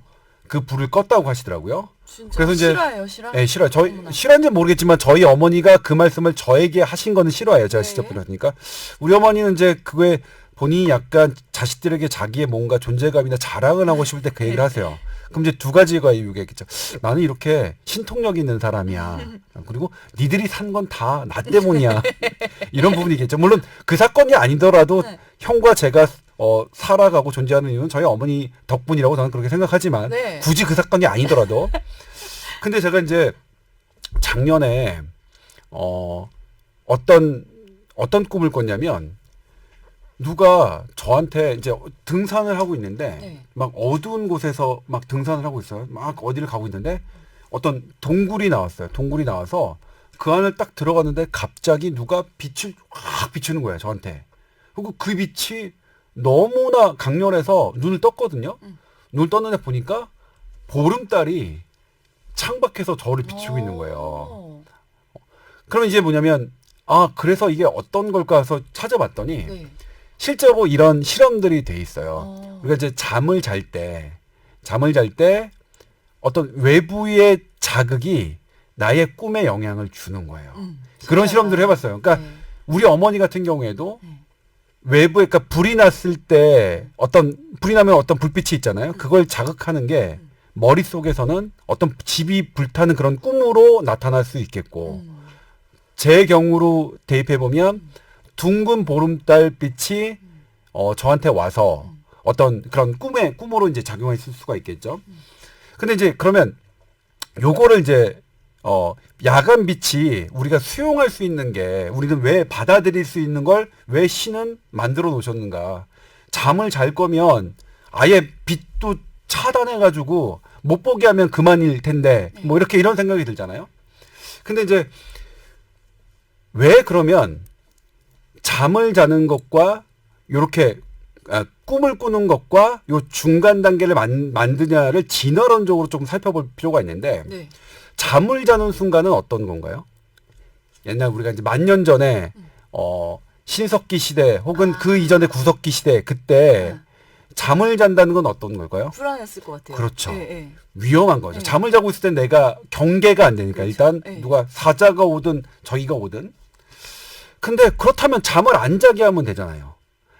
그 불을 껐다고 하시더라고요. 진짜 그래서 이제 싫어해요, 싫어? 네, 싫어요. 저희 어머나. 싫어하는지 모르겠지만 저희 어머니가 그 말씀을 저에게 하신 거는 싫어해요. 제가 네. 직접 들었으니까. 우리 어머니는 이제 그거에 본인이 약간 자식들에게 자기의 뭔가 존재감이나 자랑을 하고 싶을 때 그 얘기를 하세요. 그럼 이제 두 가지가 이유가 있겠죠. 나는 이렇게 신통력 있는 사람이야. 그리고 니들이 산 건 다 나 때문이야. 이런 부분이겠죠. 물론 그 사건이 아니더라도 네. 형과 제가 살아가고 존재하는 이유는 저희 어머니 덕분이라고 저는 그렇게 생각하지만 네. 굳이 그 사건이 아니더라도 근데 제가 이제 작년에 어떤 꿈을 꿨냐면 누가 저한테 이제 등산을 하고 있는데 네. 막 어두운 곳에서 막 등산을 하고 있어요. 막 어디를 가고 있는데 어떤 동굴이 나왔어요. 동굴이 나와서 그 안을 딱 들어갔는데 갑자기 누가 빛을 확 비추는 거예요. 저한테. 그리고 그 빛이 너무나 강렬해서 눈을 떴거든요. 눈을 떴는데 보니까 보름달이 창밖에서 저를 비추고 있는 거예요. 그러면 이제 뭐냐면 그래서 이게 어떤 걸까 해서 찾아봤더니 네. 실제로 이런 실험들이 돼 있어요. 우리가 이제 잠을 잘 때 어떤 외부의 자극이 나의 꿈에 영향을 주는 거예요. 그런 실험들을 해봤어요. 그러니까 네. 우리 어머니 같은 경우에도 네. 외부에 그러니까 불이 났을 때 불이 나면 어떤 불빛이 있잖아요. 그걸 자극하는 게 머릿속에서는 어떤 집이 불타는 그런 꿈으로 나타날 수 있겠고 제 경우로 대입해 보면 둥근 보름달 빛이 저한테 와서 어떤 그런 꿈으로 이제 작용했을 수가 있겠죠. 근데 이제 그러면 요거를 이제 야간 빛이 우리가 수용할 수 있는 게 우리는 왜 받아들일 수 있는 걸 왜 신은 만들어 놓으셨는가. 잠을 잘 거면 아예 빛도 차단해가지고 못 보게 하면 그만일 텐데 뭐 이렇게 이런 생각이 들잖아요. 근데 이제 왜 그러면 잠을 자는 것과 요렇게 꿈을 꾸는 것과 요 중간 단계를 만드냐를 진화론적으로 조금 살펴볼 필요가 있는데 네. 잠을 자는 순간은 어떤 건가요? 옛날 우리가 이제 만 년 전에 신석기 시대 혹은 그 이전에 구석기 시대 그때 잠을 잔다는 건 어떤 걸까요? 불안했을 것 같아요. 그렇죠. 네, 네. 위험한 거죠. 네. 잠을 자고 있을 때 내가 경계가 안 되니까 그렇죠. 일단 네. 누가 사자가 오든 저기가 오든 근데 그렇다면 잠을 안 자게 하면 되잖아요.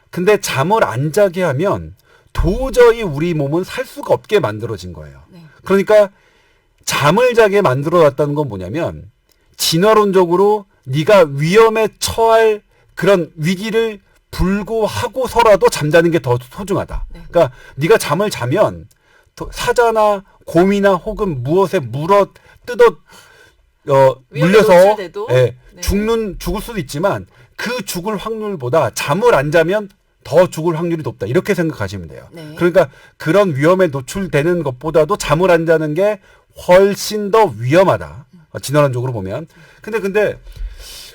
근데 잠을 안 자게 하면 도저히 우리 몸은 살 수가 없게 만들어진 거예요. 네. 그러니까 잠을 자게 만들어 놨다는 건 뭐냐면 진화론적으로 네가 위험에 처할 그런 위기를 불구하고서라도 잠자는 게 더 소중하다. 네. 그러니까 네가 잠을 자면 사자나 곰이나 혹은 무엇에 위험에 물려서 노출돼도? 네. 죽을 수도 있지만 그 죽을 확률보다 잠을 안 자면 더 죽을 확률이 높다. 이렇게 생각하시면 돼요. 네. 그러니까 그런 위험에 노출되는 것보다도 잠을 안 자는 게 훨씬 더 위험하다. 진화론적으로 보면. 근데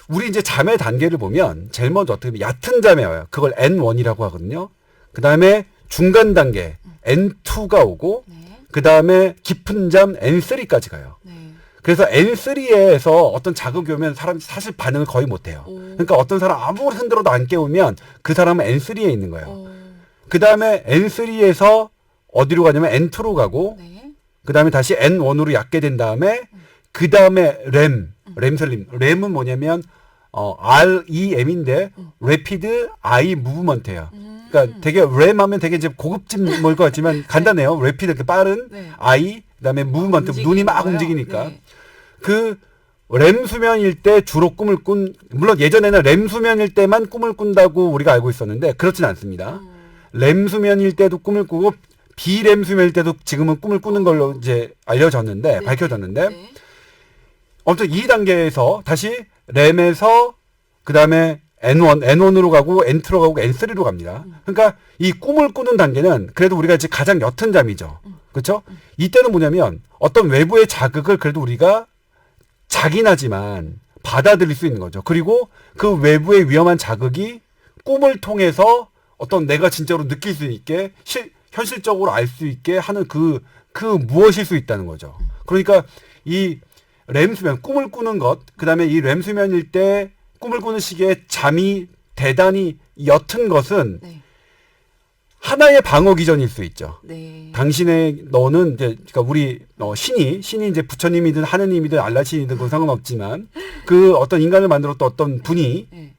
우리 이제 잠의 단계를 보면 제일 먼저 어떻게 보면 얕은 잠에 와요. 그걸 N1이라고 하거든요. 그 다음에 중간 단계 N2가 오고 네. 그 다음에 깊은 잠 N3까지 가요. 네. 그래서 N3에서 어떤 자극이 오면 사람이 사실 반응을 거의 못해요. 그러니까 어떤 사람 아무리 흔들어도 안 깨우면 그 사람은 N3에 있는 거예요. 그 다음에 N3에서 어디로 가냐면 N2로 가고 네. 그 다음에 다시 N1으로 얕게 된 다음에 그 다음에 램슬림. 램은 뭐냐면 REM인데 Rapid Eye Movement예요. 그러니까 되게 램 하면 되게 이제 고급진 뭘 것 같지만 간단해요. Rapid 이렇게 빠른 네. eye 그다음에 무브먼트 눈이 막 거예요? 움직이니까 네. 그 렘 수면일 때 주로 꿈을 물론 예전에는 렘 수면일 때만 꿈을 꾼다고 우리가 알고 있었는데 그렇진 않습니다. 렘 수면일 때도 꿈을 꾸고 비렘 수면일 때도 지금은 꿈을 꾸는 걸로 이제 알려졌는데 네. 밝혀졌는데 네. 아무튼 이 단계에서 다시 렘에서 그다음에 N1으로 가고 N2로 가고 N3로 갑니다. 그러니까 이 꿈을 꾸는 단계는 그래도 우리가 이제 가장 옅은 잠이죠. 그렇죠? 이때는 뭐냐면 어떤 외부의 자극을 그래도 우리가 자기나지만 받아들일 수 있는 거죠. 그리고 그 외부의 위험한 자극이 꿈을 통해서 어떤 내가 진짜로 느낄 수 있게 현실적으로 알 수 있게 하는 그 무엇일 수 있다는 거죠. 그러니까 이 렘수면 꿈을 꾸는 것, 그 다음에 이 렘수면일 때 꿈을 꾸는 시기에 잠이 대단히 옅은 것은 네. 하나의 방어 기전일 수 있죠. 네. 당신의 너는 이제 그러니까 우리 신이 이제 부처님이든 하느님이든 알라신이든 그건 상관없지만 그 어떤 인간을 만들었던 어떤 분이 네.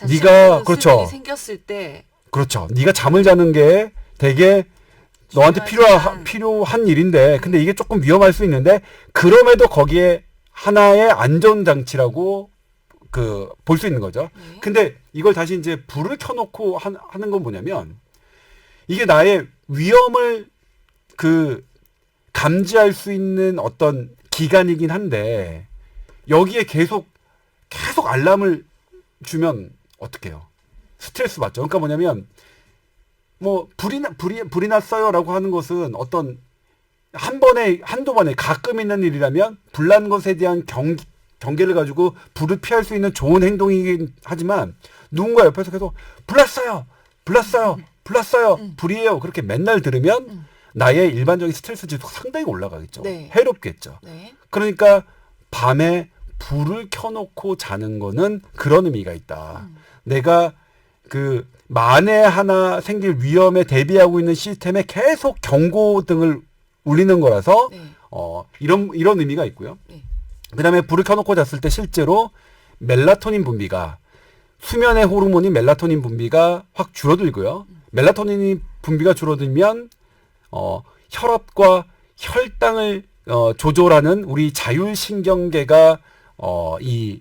네가 그렇죠. 생겼을 때 그렇죠. 네가 잠을 자는 게 되게 너한테 필요한 일인데 근데 이게 조금 위험할 수 있는데 그럼에도 거기에 하나의 안전 장치라고 볼 수 있는 거죠. 네. 근데 이걸 다시 이제 불을 켜놓고 하는 건 뭐냐면 이게 나의 위험을 감지할 수 있는 어떤 기간이긴 한데 여기에 계속 알람을 주면 어떡해요? 스트레스 받죠. 그러니까 뭐냐면 뭐 불이 났어요라고 하는 것은 어떤 한두 번에 가끔 있는 일이라면 불난 것에 대한 경계를 가지고 불을 피할 수 있는 좋은 행동이긴 하지만 누군가 옆에서 계속 불났어요. 불이에요. 그렇게 맨날 들으면 나의 일반적인 스트레스 지수가 상당히 올라가겠죠. 네. 해롭겠죠. 네. 그러니까 밤에 불을 켜놓고 자는 거는 그런 의미가 있다. 내가 만에 하나 생길 위험에 대비하고 있는 시스템에 계속 경고등을 울리는 거라서 네. 이런 의미가 있고요. 네. 그다음에 불을 켜놓고 잤을 때 실제로 멜라토닌 분비가 수면의 호르몬인 멜라토닌 분비가 확 줄어들고요. 멜라토닌 분비가 줄어들면 혈압과 혈당을 조절하는 우리 자율신경계가 이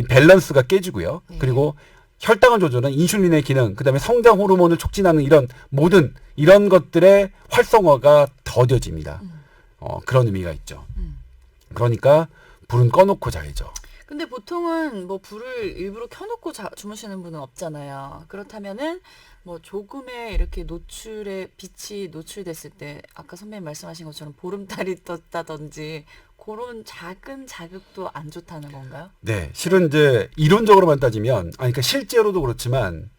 밸런스가 깨지고요. 네. 그리고 혈당을 조절하는 인슐린의 기능, 그다음에 성장 호르몬을 촉진하는 이런 것들의 활성화가 더뎌집니다. 그런 의미가 있죠. 그러니까 불은 꺼놓고 자야죠. 근데 보통은 뭐 불을 일부러 켜놓고 주무시는 분은 없잖아요. 그렇다면은 뭐 조금의 이렇게 빛이 노출됐을 때 아까 선배님 말씀하신 것처럼 보름달이 떴다든지 그런 작은 자극도 안 좋다는 건가요? 네, 실은 이제 이론적으로만 따지면, 그러니까 실제로도 그렇지만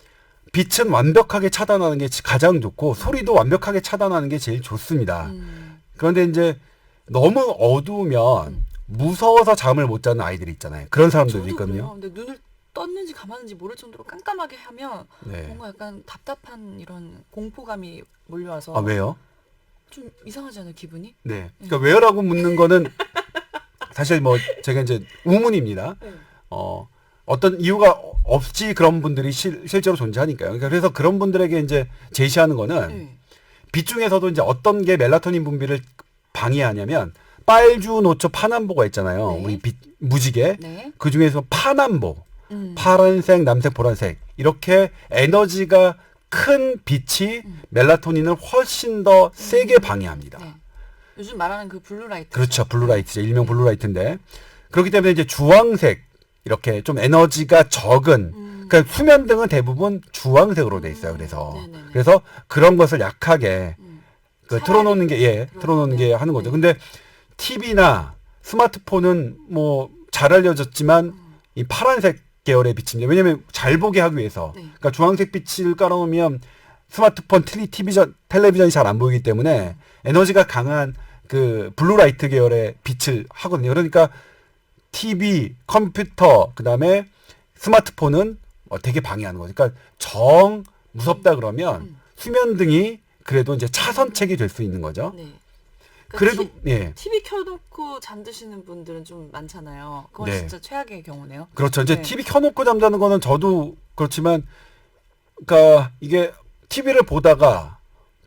빛은 완벽하게 차단하는 게 가장 좋고 소리도 완벽하게 차단하는 게 제일 좋습니다. 그런데 이제 너무 어두우면 무서워서 잠을 못 자는 아이들이 있잖아요. 그런 사람들이 저도 있거든요. 그래요. 근데 눈을 떴는지 감았는지 모를 정도로 깜깜하게 하면 네. 뭔가 약간 답답한 이런 공포감이 몰려와서 아, 왜요? 좀 이상하지 않아요, 기분이? 네. 그러니까 왜요라고 묻는 거는 사실 뭐 제가 이제 우문입니다. 네. 어떤 이유가 없이 그런 분들이 실제로 존재하니까요. 그러니까 그래서 그런 분들에게 이제 제시하는 거는 네. 빛 중에서도 이제 어떤 게 멜라토닌 분비를 방해하냐면 빨주노초 파남보가 있잖아요. 네. 우리 무지개. 네. 그 중에서 파남보, 파란색, 남색, 보라색 이렇게 에너지가 큰 빛이 멜라토닌을 훨씬 더 세게 방해합니다. 네. 요즘 말하는 그 블루라이트. 그렇죠. 블루라이트죠. 일명 블루라이트인데. 그렇기 때문에 이제 주황색 이렇게 좀 에너지가 적은 그러니까 수면등은 대부분 주황색으로 돼 있어요. 네네네. 그래서 그런 것을 약하게 틀어놓는 게 틀어놓는 게 네. 하는 거죠. 근데 TV나 스마트폰은 뭐 잘 알려졌지만 이 파란색 계열의 빛입니다. 왜냐면 잘 보게 하기 위해서. 네. 그러니까 주황색 빛을 깔아놓으면 스마트폰, 텔레비전이 잘 안 보이기 때문에 에너지가 강한 그 블루라이트 계열의 빛을 하거든요. 그러니까 TV, 컴퓨터, 그다음에 스마트폰은 되게 방해하는 거죠. 그러니까 정 무섭다 그러면 수면등이 그래도 이제 차선책이 될 수 있는 거죠. 네. 그래도 예. TV 켜놓고 잠드시는 분들은 좀 많잖아요. 그건 네. 진짜 최악의 경우네요. 그렇죠. 이제 네. TV 켜놓고 잠자는 거는 저도 그렇지만, 그러니까 이게 TV를 보다가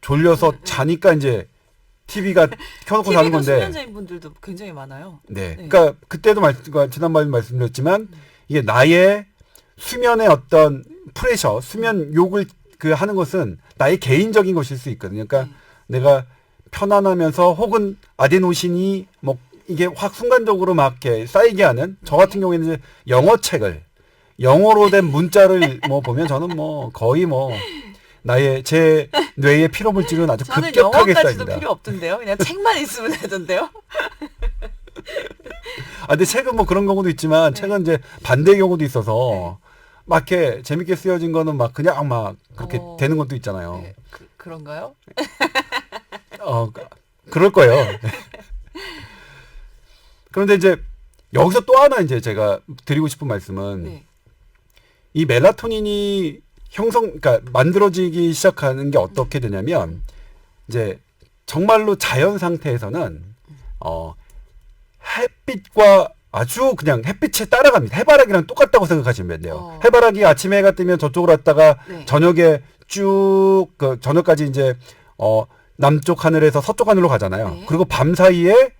졸려서 자니까 이제 TV가 켜놓고 자는 건데. 수면자인 분들도 굉장히 많아요. 네. 네. 그러니까 그때도 지난번에 말씀드렸지만 이게 나의 수면의 어떤 프레셔, 수면 욕을 그 하는 것은 나의 개인적인 것일 수 있거든요. 그러니까 내가 편안하면서 혹은 아데노신이 뭐 이게 확 순간적으로 막 이렇게 쌓이게 하는, 저 같은 경우에는 이제 영어 책을 영어로 된 문자를 뭐 보면 저는 뭐 거의 뭐 나의 제 뇌의 피로 물질은 아주 저는 급격하게 영어까지도 쌓입니다. 필요 없던데요. 그냥 책만 있으면 되던데요. 아, 근데 책은 뭐 그런 경우도 있지만 책은 이제 반대의 경우도 있어서 막 이렇게 재밌게 쓰여진 거는 막 그냥 막 그렇게 되는 것도 있잖아요. 네. 그런가요? 그럴 거예요. 그런데 이제 여기서 또 하나 이제 제가 드리고 싶은 말씀은 네. 이 멜라토닌이 그러니까 만들어지기 시작하는 게 어떻게 되냐면 이제 정말로 자연 상태에서는 햇빛과 아주 그냥 햇빛에 따라갑니다. 해바라기랑 똑같다고 생각하시면 돼요. 해바라기 아침에 해가 뜨면 저쪽으로 왔다가 네. 저녁에 쭉 그 저녁까지 이제 남쪽 하늘에서 서쪽 하늘로 가잖아요. 네. 그리고 밤 사이에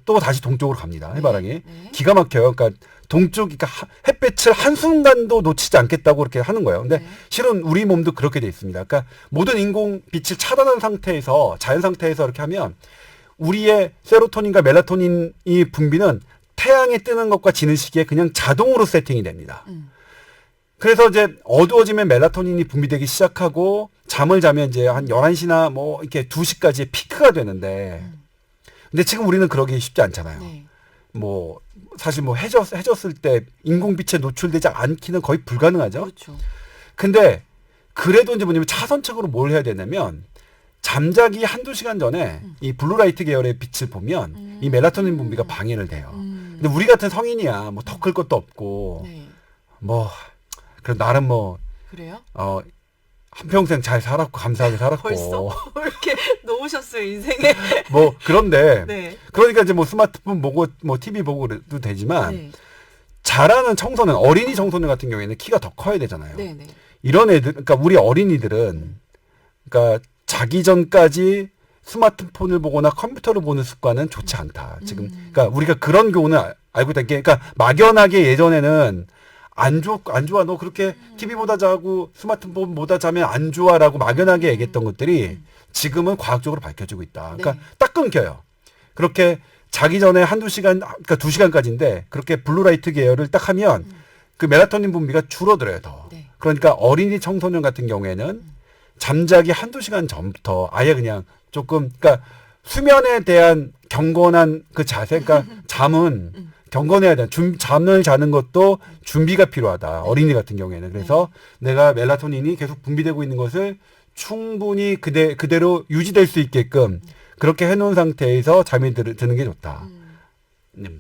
또 다시 동쪽으로 갑니다. 해바라기. 네. 기가 막혀요. 그러니까 동쪽, 그러니까 햇빛을 한순간도 놓치지 않겠다고 그렇게 하는 거예요. 근데 실은 우리 몸도 그렇게 돼 있습니다. 그러니까 모든 인공 빛을 차단한 상태에서, 자연 상태에서 이렇게 하면 우리의 세로토닌과 멜라토닌이 분비는 태양이 뜨는 것과 지는 시기에 그냥 자동으로 세팅이 됩니다. 그래서 이제 어두워지면 멜라토닌이 분비되기 시작하고 잠을 자면 이제 한 11시나 뭐 이렇게 2시까지의 피크가 되는데, 근데 지금 우리는 그러기 쉽지 않잖아요. 네. 뭐 사실 뭐 해졌을 때 인공빛에 노출되지 않기는 거의 불가능하죠. 그렇죠. 근데 그래도 이제 뭐냐면 차선책으로 뭘 해야 되냐면 잠자기 한두 시간 전에 이 블루라이트 계열의 빛을 보면 이 멜라토닌 분비가 방해를 돼요. 근데 우리 같은 성인이야 뭐 더 클 것도 없고 네. 뭐 그래도 나름 뭐 그래요? 한평생 잘 살았고 감사하게 살았고 벌써 이렇게 놓으셨어요 인생에. 뭐 그런데 네. 그러니까 이제 뭐 스마트폰 보고 뭐 TV 보고 그래도 되지만 네. 자라는 청소년, 어린이 청소년 같은 경우에는 키가 더 커야 되잖아요. 네. 네. 이런 애들, 그러니까 우리 어린이들은 그러니까 자기 전까지 스마트폰을 보거나 컴퓨터를 보는 습관은 좋지 않다. 지금 그러니까 우리가 그런 교훈을 알고 있다. 그러니까 막연하게 예전에는 안 좋아. 너 그렇게 TV보다 자고 스마트폰보다 자면 안 좋아라고 막연하게 얘기했던 것들이 지금은 과학적으로 밝혀지고 있다. 그러니까 네. 딱 끊겨요. 그렇게 자기 전에 한두 시간, 그러니까 2시간까지인데 그렇게 블루라이트 계열을 딱 하면 그 멜라토닌 분비가 줄어들어요, 더. 네. 그러니까 어린이 청소년 같은 경우에는 잠자기 한두 시간 전부터 아예 그냥 조금, 그러니까 수면에 대한 경건한 그 자세, 그러니까 잠은 경건해야 돼. 잠을 자는 것도 준비가 필요하다. 어린이 같은 경우에는. 그래서 내가 멜라토닌이 계속 분비되고 있는 것을 충분히 그대로 유지될 수 있게끔 그렇게 해놓은 상태에서 잠이 드는 게 좋다. 네.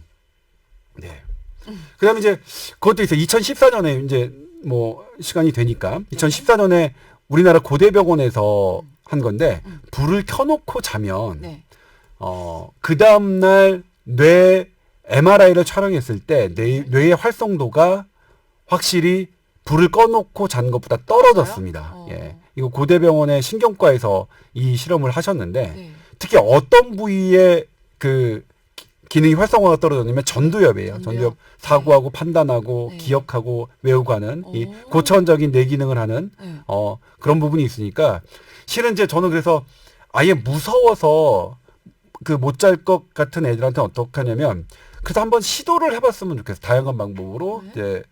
그 다음에 이제 그것도 있어요. 2014년에 이제 뭐 시간이 되니까 2014년에 우리나라 고대병원에서 한 건데 불을 켜놓고 자면 네. 그 다음날 뇌 MRI를 촬영했을 때 뇌의 활성도가 확실히 불을 꺼놓고 잔 것보다 떨어졌습니다. 예. 이거 고대병원의 신경과에서 이 실험을 하셨는데 네. 특히 어떤 부위에 그 기능이 활성화가 떨어졌냐면 전두엽이에요. 전두엽 사고하고 판단하고 네. 기억하고 외우고 하는 이 고차원적인 뇌 기능을 하는 네. 그런 부분이 있으니까 실은 이제 저는 그래서 아예 무서워서 그 못 잘 것 같은 애들한테 어떻게 하냐면 그래서 한번 시도를 해봤으면 좋겠어. 다양한 방법으로 이제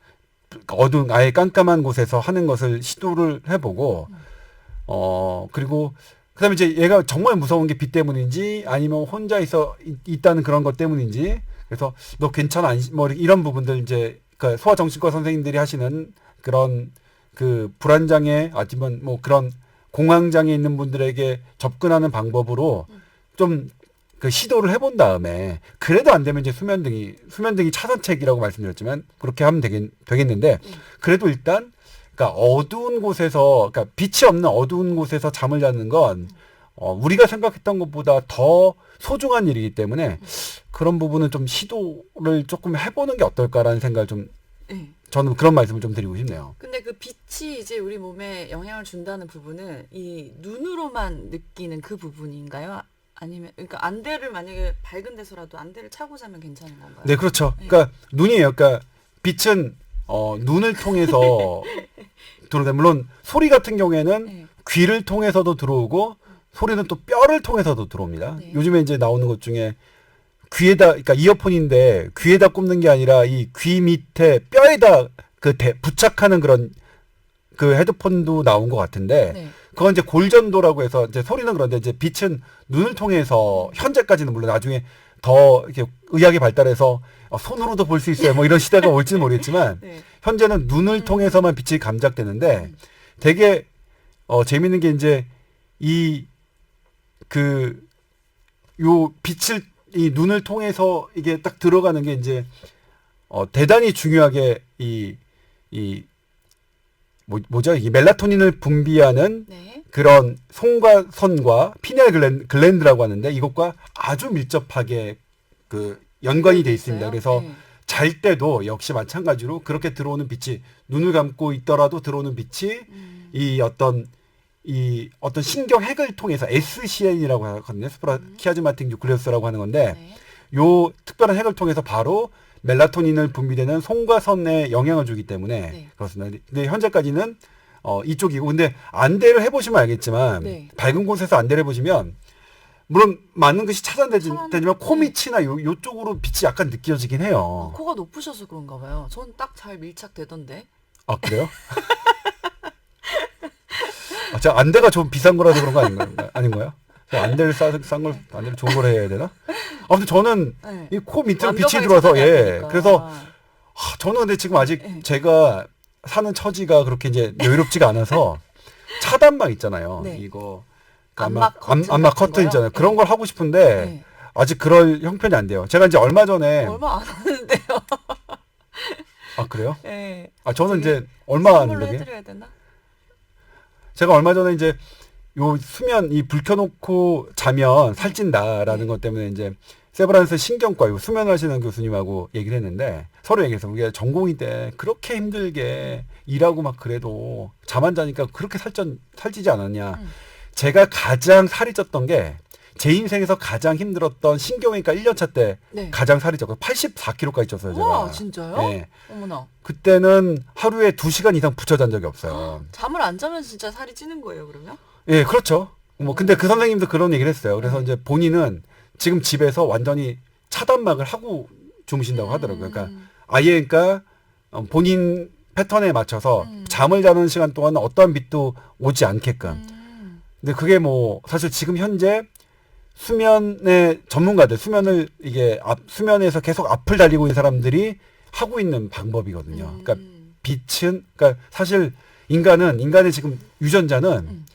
어두운 아예 깜깜한 곳에서 하는 것을 시도를 해보고 그리고 그다음에 이제 얘가 정말 무서운 게 빛 때문인지 아니면 혼자 있다는 그런 것 때문인지 그래서 너 괜찮아 뭐 이런 부분들 이제 그 소아정신과 선생님들이 하시는 그런 그 불안장애 아니면 뭐 그런 공황장애 있는 분들에게 접근하는 방법으로 좀 그 시도를 해본 다음에 그래도 안 되면 이제 수면등이 차선책이라고 말씀드렸지만 그렇게 하면 되겠는데 그래도 일단 그러니까 어두운 곳에서 그러니까 빛이 없는 어두운 곳에서 잠을 자는 건 우리가 생각했던 것보다 더 소중한 일이기 때문에 그런 부분은 좀 시도를 조금 해보는 게 어떨까라는 생각을 좀 네. 저는 그런 말씀을 좀 드리고 싶네요. 근데 그 빛이 이제 우리 몸에 영향을 준다는 부분은 이 눈으로만 느끼는 그 부분인가요? 아니면 그러니까 안대를 만약에 밝은 데서라도 안대를 차고 자면 괜찮은 건가요? 네, 그렇죠. 네. 그러니까 눈이에요. 그러니까 빛은 눈을 통해서 들어오는데 물론 소리 같은 경우에는 네. 귀를 통해서도 들어오고 소리는 또 뼈를 통해서도 들어옵니다. 네. 요즘에 이제 나오는 것 중에 귀에다 그러니까 이어폰인데 귀에다 꼽는 게 아니라 이 귀 밑에 뼈에다 부착하는 그런 그 헤드폰도 나온 것 같은데 네. 그건 이제 골전도라고 해서 이제 소리는 그런데 이제 빛은 눈을 통해서 현재까지는 물론 나중에 더 이렇게 의학이 발달해서 손으로도 볼 수 있어요. 뭐 이런 시대가 올지는 모르겠지만 네. 현재는 눈을 통해서만 빛이 감작되는데 되게 재밌는 게 이제 요 빛을 이 눈을 통해서 이게 딱 들어가는 게 이제 대단히 중요하게 뭐죠? 이 멜라토닌을 분비하는 네. 그런 송과선과 피네알 글랜드라고 하는데 이것과 아주 밀접하게 그 연관이 돼 있습니다. 그래서 네. 잘 때도 역시 마찬가지로 그렇게 들어오는 빛이 눈을 감고 있더라도 들어오는 빛이 이 어떤 신경 핵을 통해서 SCN이라고 하거든요. 스프라키아즈마틱 뉴클레우스라고 하는 건데 네. 요 특별한 핵을 통해서 바로 멜라토닌을 분비되는 송과선에 영향을 주기 때문에 네. 그렇습니다. 근데 현재까지는 이쪽이고 근데 안대를 해보시면 알겠지만 네. 밝은 곳에서 안대를 해보시면 물론 많은 것이 차단되지만 코 밑이나 요쪽으로 빛이 약간 느껴지긴 해요. 코가 높으셔서 그런가 봐요. 전 딱 잘 밀착되던데. 아 그래요? 제가 안대가 좀 비싼 거라서 그런 거 아닌가요? 안대를 안대를 좋은 걸 해야 되나? 아무튼 저는 네. 이 코 밑으로 빛이 완벽하게 들어와서 차단이 안 예. 되니까. 그래서 저는 근데 지금 아직 네. 제가 사는 처지가 그렇게 이제 여유롭지가 않아서 차단막 있잖아요. 네. 이거 암막 커튼 암막 같은 커튼 거요? 있잖아요. 네. 그런 걸 하고 싶은데 네. 아직 그럴 형편이 안 돼요. 제가 이제 얼마 전에 얼마 안 하는데요. 아 그래요? 네. 저는 이제 얼마 안 선물로 되게 해드려야 되나? 제가 얼마 전에 이제 요 수면 불 켜놓고 자면 살찐다라는 네. 것 때문에 이제 세브란스 신경과 요 수면하시는 교수님하고 얘기를 했는데 서로 얘기해서 우리가 전공의 때 그렇게 힘들게 일하고 막 그래도 잠 안 자니까 그렇게 살찌지 않았냐. 제가 가장 살이 쪘던 게 제 인생에서 가장 힘들었던 신경외과 1년차 때 네. 가장 살이 쪘고 84kg까지 쪘어요. 제가. 와 진짜요? 네. 어머나. 그때는 하루에 2시간 이상 붙여 잔 적이 없어요. 잠을 안 자면 진짜 살이 찌는 거예요 그러면? 예, 그렇죠. 근데 그 선생님도 그런 얘기를 했어요. 그래서 이제 본인은 지금 집에서 완전히 차단막을 하고 주무신다고 하더라고요. 그러니까 아예 그러니까 본인 패턴에 맞춰서 잠을 자는 시간 동안 어떠한 빛도 오지 않게끔. 근데 그게 뭐 사실 지금 현재 수면의 전문가들 수면에서 계속 앞을 달리고 있는 사람들이 하고 있는 방법이거든요. 그러니까 빛은 그러니까 사실 인간의 지금 유전자는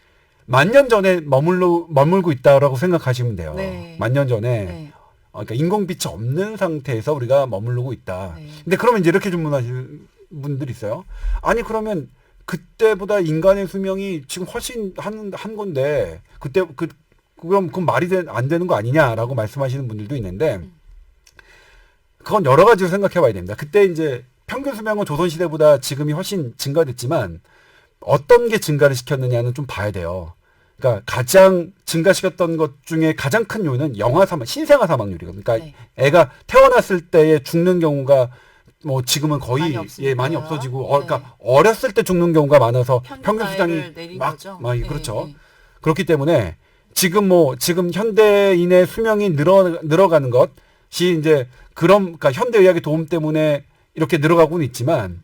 10,000년 전에 머물고 있다라고 생각하시면 돼요. 네. 10,000년 전에 네. 그러니까 인공빛이 없는 상태에서 우리가 머무르고 있다. 네. 근데 그러면 이제 이렇게 질문하시는 분들이 있어요. 아니 그러면 그때보다 인간의 수명이 지금 훨씬 한 건데 그럼 그건 말이 안 되는 거 아니냐라고 말씀하시는 분들도 있는데 그건 여러 가지로 생각해 봐야 됩니다. 그때 이제 평균 수명은 조선시대보다 지금이 훨씬 증가됐지만 어떤 게 증가를 시켰느냐는 좀 봐야 돼요. 그러니까 가장 증가시켰던 것 중에 가장 큰 요인은 신생아 사망률이거든요. 그러니까 네. 애가 태어났을 때에 죽는 경우가 뭐 지금은 거의 많이 없으니까요. 많이 없어지고 네. 그러니까 어렸을 때 죽는 경우가 많아서 평균 수장이 나이를 내린 거죠? 네, 그렇죠. 네. 그렇기 때문에 지금 현대인의 수명이 늘어가는 것이 이제 그러니까 현대의학의 도움 때문에 이렇게 늘어가고는 있지만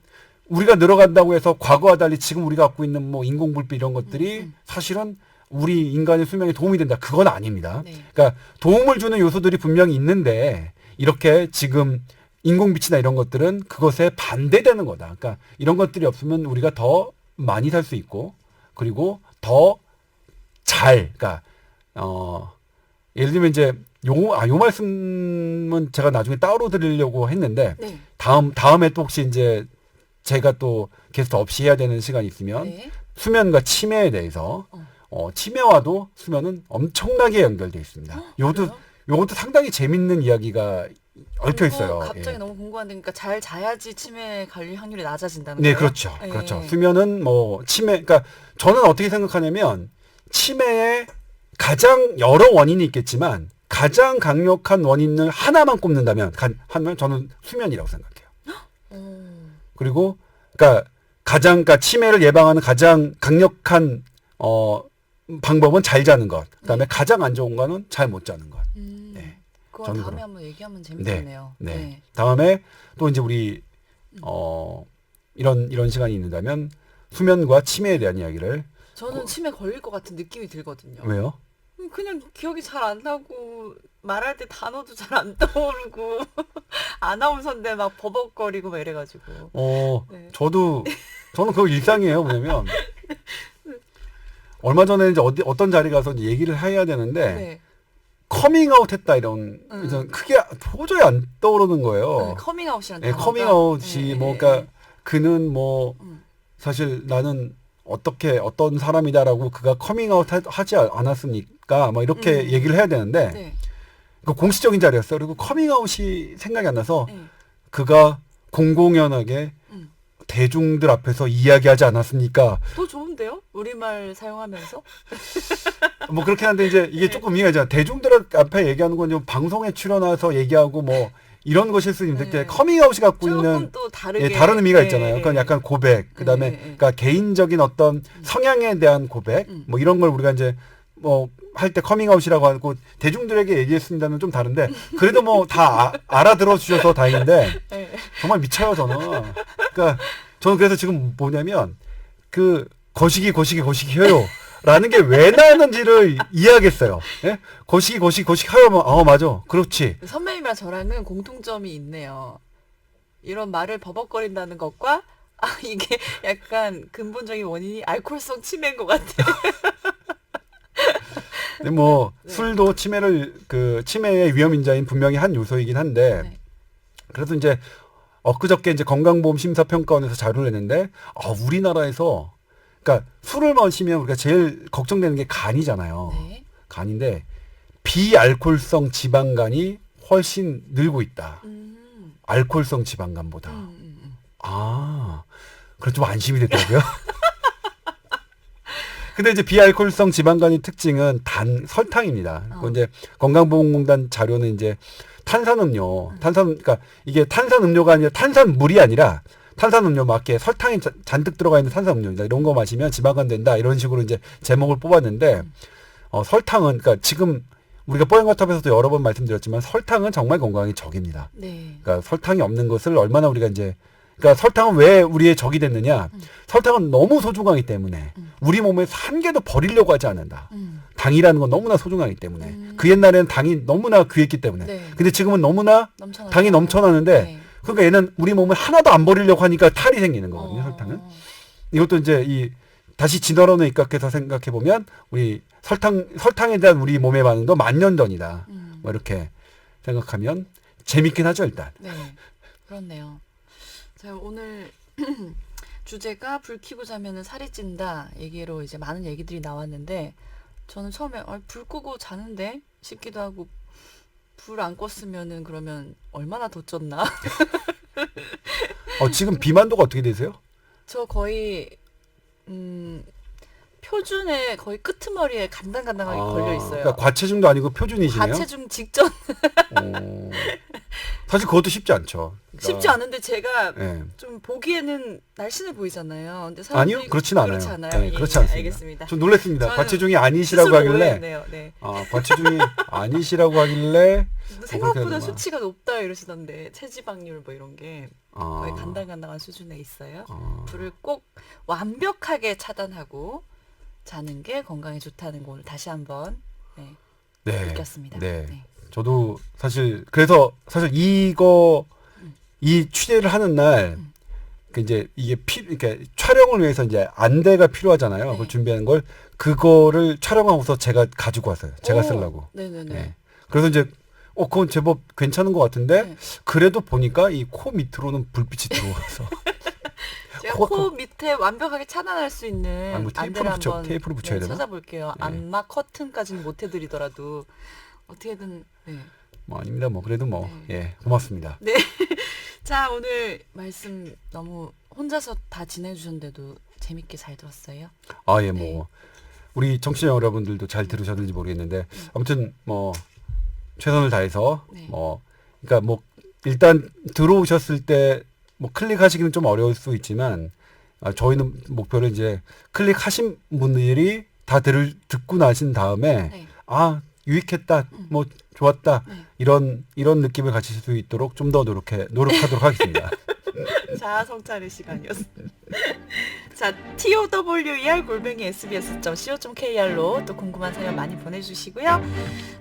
우리가 늘어간다고 해서 과거와 달리 지금 우리가 갖고 있는 뭐 인공불빛 이런 것들이 사실은 우리 인간의 수명에 도움이 된다. 그건 아닙니다. 네. 그러니까 도움을 주는 요소들이 분명히 있는데 이렇게 지금 인공빛이나 이런 것들은 그것에 반대되는 거다. 그러니까 이런 것들이 없으면 우리가 더 많이 살 수 있고 그리고 더 그러니까 예를 들면 이제 요 말씀은 제가 나중에 따로 드리려고 했는데 네. 다음에 또 혹시 이제 제가 또 게스트 없이 해야 되는 시간이 있으면 네. 수면과 치매에 대해서 치매와도 수면은 엄청나게 연결되어 있습니다. 요것도 상당히 재밌는 이야기가 얽혀 있어요. 갑자기 예. 너무 궁금한데, 그러니까 잘 자야지 치매 걸릴 확률이 낮아진다는 네, 거예요? 그렇죠. 네. 그렇죠. 수면은 뭐 치매, 그러니까 저는 어떻게 생각하냐면 치매의 가장 여러 원인이 있겠지만 가장 강력한 원인을 하나만 꼽는다면 하면 저는 수면이라고 생각해요. 그리고 그러니까 그러니까 치매를 예방하는 가장 강력한 방법은 잘 자는 것. 그다음에 네. 가장 안 좋은 거는 잘 못 자는 것. 네. 그건 저는 다음에 그럼. 한번 얘기하면 재밌겠네요. 네. 다음에 또 이제 우리 이런 시간이 있는다면 수면과 치매에 대한 이야기를 저는 치매 걸릴 것 같은 느낌이 들거든요. 왜요? 그냥 기억이 잘 안 나고 말할 때 단어도 잘 안 떠오르고 아나운서인데 막 버벅거리고 막 이래가지고. 네. 저는 그거 일상이에요. 뭐냐면 얼마 전에 이제 어떤 자리 가서 이제 얘기를 해야 되는데 네. 커밍아웃 했다 이런 크게 도저히 안 떠오르는 거예요. 커밍아웃이란 네, 단어가. 커밍아웃이 뭐 그러니까 그는 뭐 음. 사실 나는 어떤 사람이다라고 그가 커밍아웃 하지 않았습니까? 뭐 이렇게 얘기를 해야 되는데 네. 그 공식적인 자리였어요. 그리고 커밍아웃이 생각이 안 나서 네. 그가 공공연하게 대중들 앞에서 이야기하지 않았습니까? 더 좋은데요? 우리말 사용하면서? 뭐 그렇게 하는데 이제 이게 조금 이해하잖아. 대중들 앞에 얘기하는 건 좀 방송에 출연해서 얘기하고 뭐 이런 것일 수 있는데 네. 커밍아웃이 갖고 조금 있는 또 다르게. 다른 의미가 네, 있잖아요. 네, 그건 약간 고백, 그다음에 네. 그러니까 개인적인 어떤 성향에 대한 고백, 뭐 이런 걸 우리가 이제 뭐 할 때 커밍아웃이라고 하고 대중들에게 얘기했습니다는 좀 다른데 그래도 뭐 다 알아들어 주셔서 다행인데 네. 정말 미쳐요 저는. 그러니까 저는 그래서 지금 뭐냐면 그 거시기 해요. 라는 게 왜 나는지를 이해하겠어요. 예? 거시기 하면 맞아. 그렇지. 선배님이랑 저랑은 공통점이 있네요. 이런 말을 버벅거린다는 것과 이게 약간 근본적인 원인이 알코올성 치매인 것 같아요. 근데 뭐 네. 술도 치매의 위험 인자인 분명히 한 요소이긴 한데 네. 그래서 이제 엊그저께 이제 건강보험 심사평가원에서 자료를 냈는데 우리나라에서 그러니까 술을 마시면 우리가 제일 걱정되는 게 간이잖아요. 네. 간인데 비알코올성 지방간이 훨씬 늘고 있다. 알코올성 지방간보다. 그래 좀 안심이 됐더라고요. 근데 이제 비알코올성 지방간의 특징은 설탕입니다. 그건 이제 건강보험공단 자료는 이제 그러니까 이게 탄산음료가 아니라 탄산물이 아니라 탄산음료 맞게 설탕이 잔뜩 들어가 있는 탄산음료입니다. 이런 거 마시면 지방간 된다. 이런 식으로 이제 제목을 뽑았는데 설탕은 그러니까 지금 우리가 뽀얀거탑에서도 여러 번 말씀드렸지만 설탕은 정말 건강에 적입니다. 네. 그러니까 설탕이 없는 것을 얼마나 우리가 이제 그러니까 설탕은 왜 우리의 적이 됐느냐? 설탕은 너무 소중하기 때문에 우리 몸에서 한 개도 버리려고 하지 않는다. 당이라는 건 너무나 소중하기 때문에 그 옛날에는 당이 너무나 귀했기 때문에 네. 근데 지금은 너무나 넘쳐나죠. 당이 넘쳐나는데 네. 그러니까 얘는 우리 몸을 하나도 안 버리려고 하니까 탈이 생기는 거거든요. 설탕은 이것도 이제 다시 진화론에 입각해서 생각해 보면 우리 설탕에 대한 우리 몸의 반응도 10,000년 전이다. 뭐 이렇게 생각하면 재밌긴 하죠 일단. 네, 그렇네요. 자, 오늘 주제가 불 켜고 자면은 살이 찐다 얘기로 이제 많은 얘기들이 나왔는데 저는 처음에 불 끄고 자는데 싶기도 하고 불 안 껐으면은 그러면 얼마나 더 쪘나? 지금 비만도가 어떻게 되세요? 저 거의 표준의 거의 끄트머리에 간당간당하게 걸려 있어요. 그러니까 과체중도 아니고 표준이시네요. 과체중 직전. 사실 그것도 쉽지 않죠. 그러니까, 쉽지 않은데 제가 네. 좀 보기에는 날씬해 보이잖아요. 근데 아니요, 사람들이 그렇진 않아요. 그렇지 않아요. 네, 예, 그렇지 않습니다. 알겠습니다. 좀 놀랐습니다. 저는 과체중이 아니시라고 스스로 하길래, 오해했네요. 네. 과체중이 아니시라고 하길래, 생각보다 그렇게 수치가 높다 이러시던데 체지방률 뭐 이런 게 거의 간당간당한 수준에 있어요. 불을 꼭 완벽하게 차단하고 자는 게 건강에 좋다는 걸 다시 한번 네, 느꼈습니다. 네. 네. 저도 그래서 사실 이 취재를 하는 날, 이제 이게 그러니까 촬영을 위해서 이제 안대가 필요하잖아요. 네. 그걸 준비하는 그거를 촬영하고서 제가 가지고 왔어요. 제가 쓰려고. 네네네. 네. 그래서 이제 그건 제법 괜찮은 것 같은데 네. 그래도 보니까 이 코 밑으로는 불빛이 들어와서 제가 코가 코 밑에 완벽하게 차단할 수 있는 아니, 뭐 안대를 한번 테이프를 붙여야 되나? 찾아볼게요. 네. 안마 커튼까지는 못 해드리더라도 어떻게든 네. 뭐 아닙니다. 뭐 그래도 뭐 네. 예, 고맙습니다. 네. 자, 오늘 말씀 너무 혼자서 다 지내주셨는데도 재밌게 잘 들었어요. 아, 예, 네. 뭐 우리 청취자 여러분들도 잘 들으셨는지 모르겠는데 아무튼 뭐 최선을 다해서 네. 뭐 그러니까 뭐 일단 들어오셨을 때 뭐 클릭하시기는 좀 어려울 수 있지만 저희는 목표를 이제 클릭하신 분들이 다 듣고 나신 다음에 네. 아 유익했다 뭐 좋았다 네. 이런 느낌을 가지실 수 있도록 좀 더 노력하도록 하겠습니다. 자아 성찰의 시간이었습니다. 자, tower@sbs.co.kr로 또 궁금한 사연 많이 보내주시고요.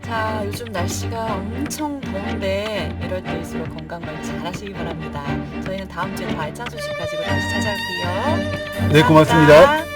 자, 요즘 날씨가 엄청 더운데 이럴 때일수록 건강 관리 잘 하시기 바랍니다. 저희는 다음 주에 더 알찬 소식 가지고 다시 찾아올게요. 네, 고맙습니다. 감사합니다.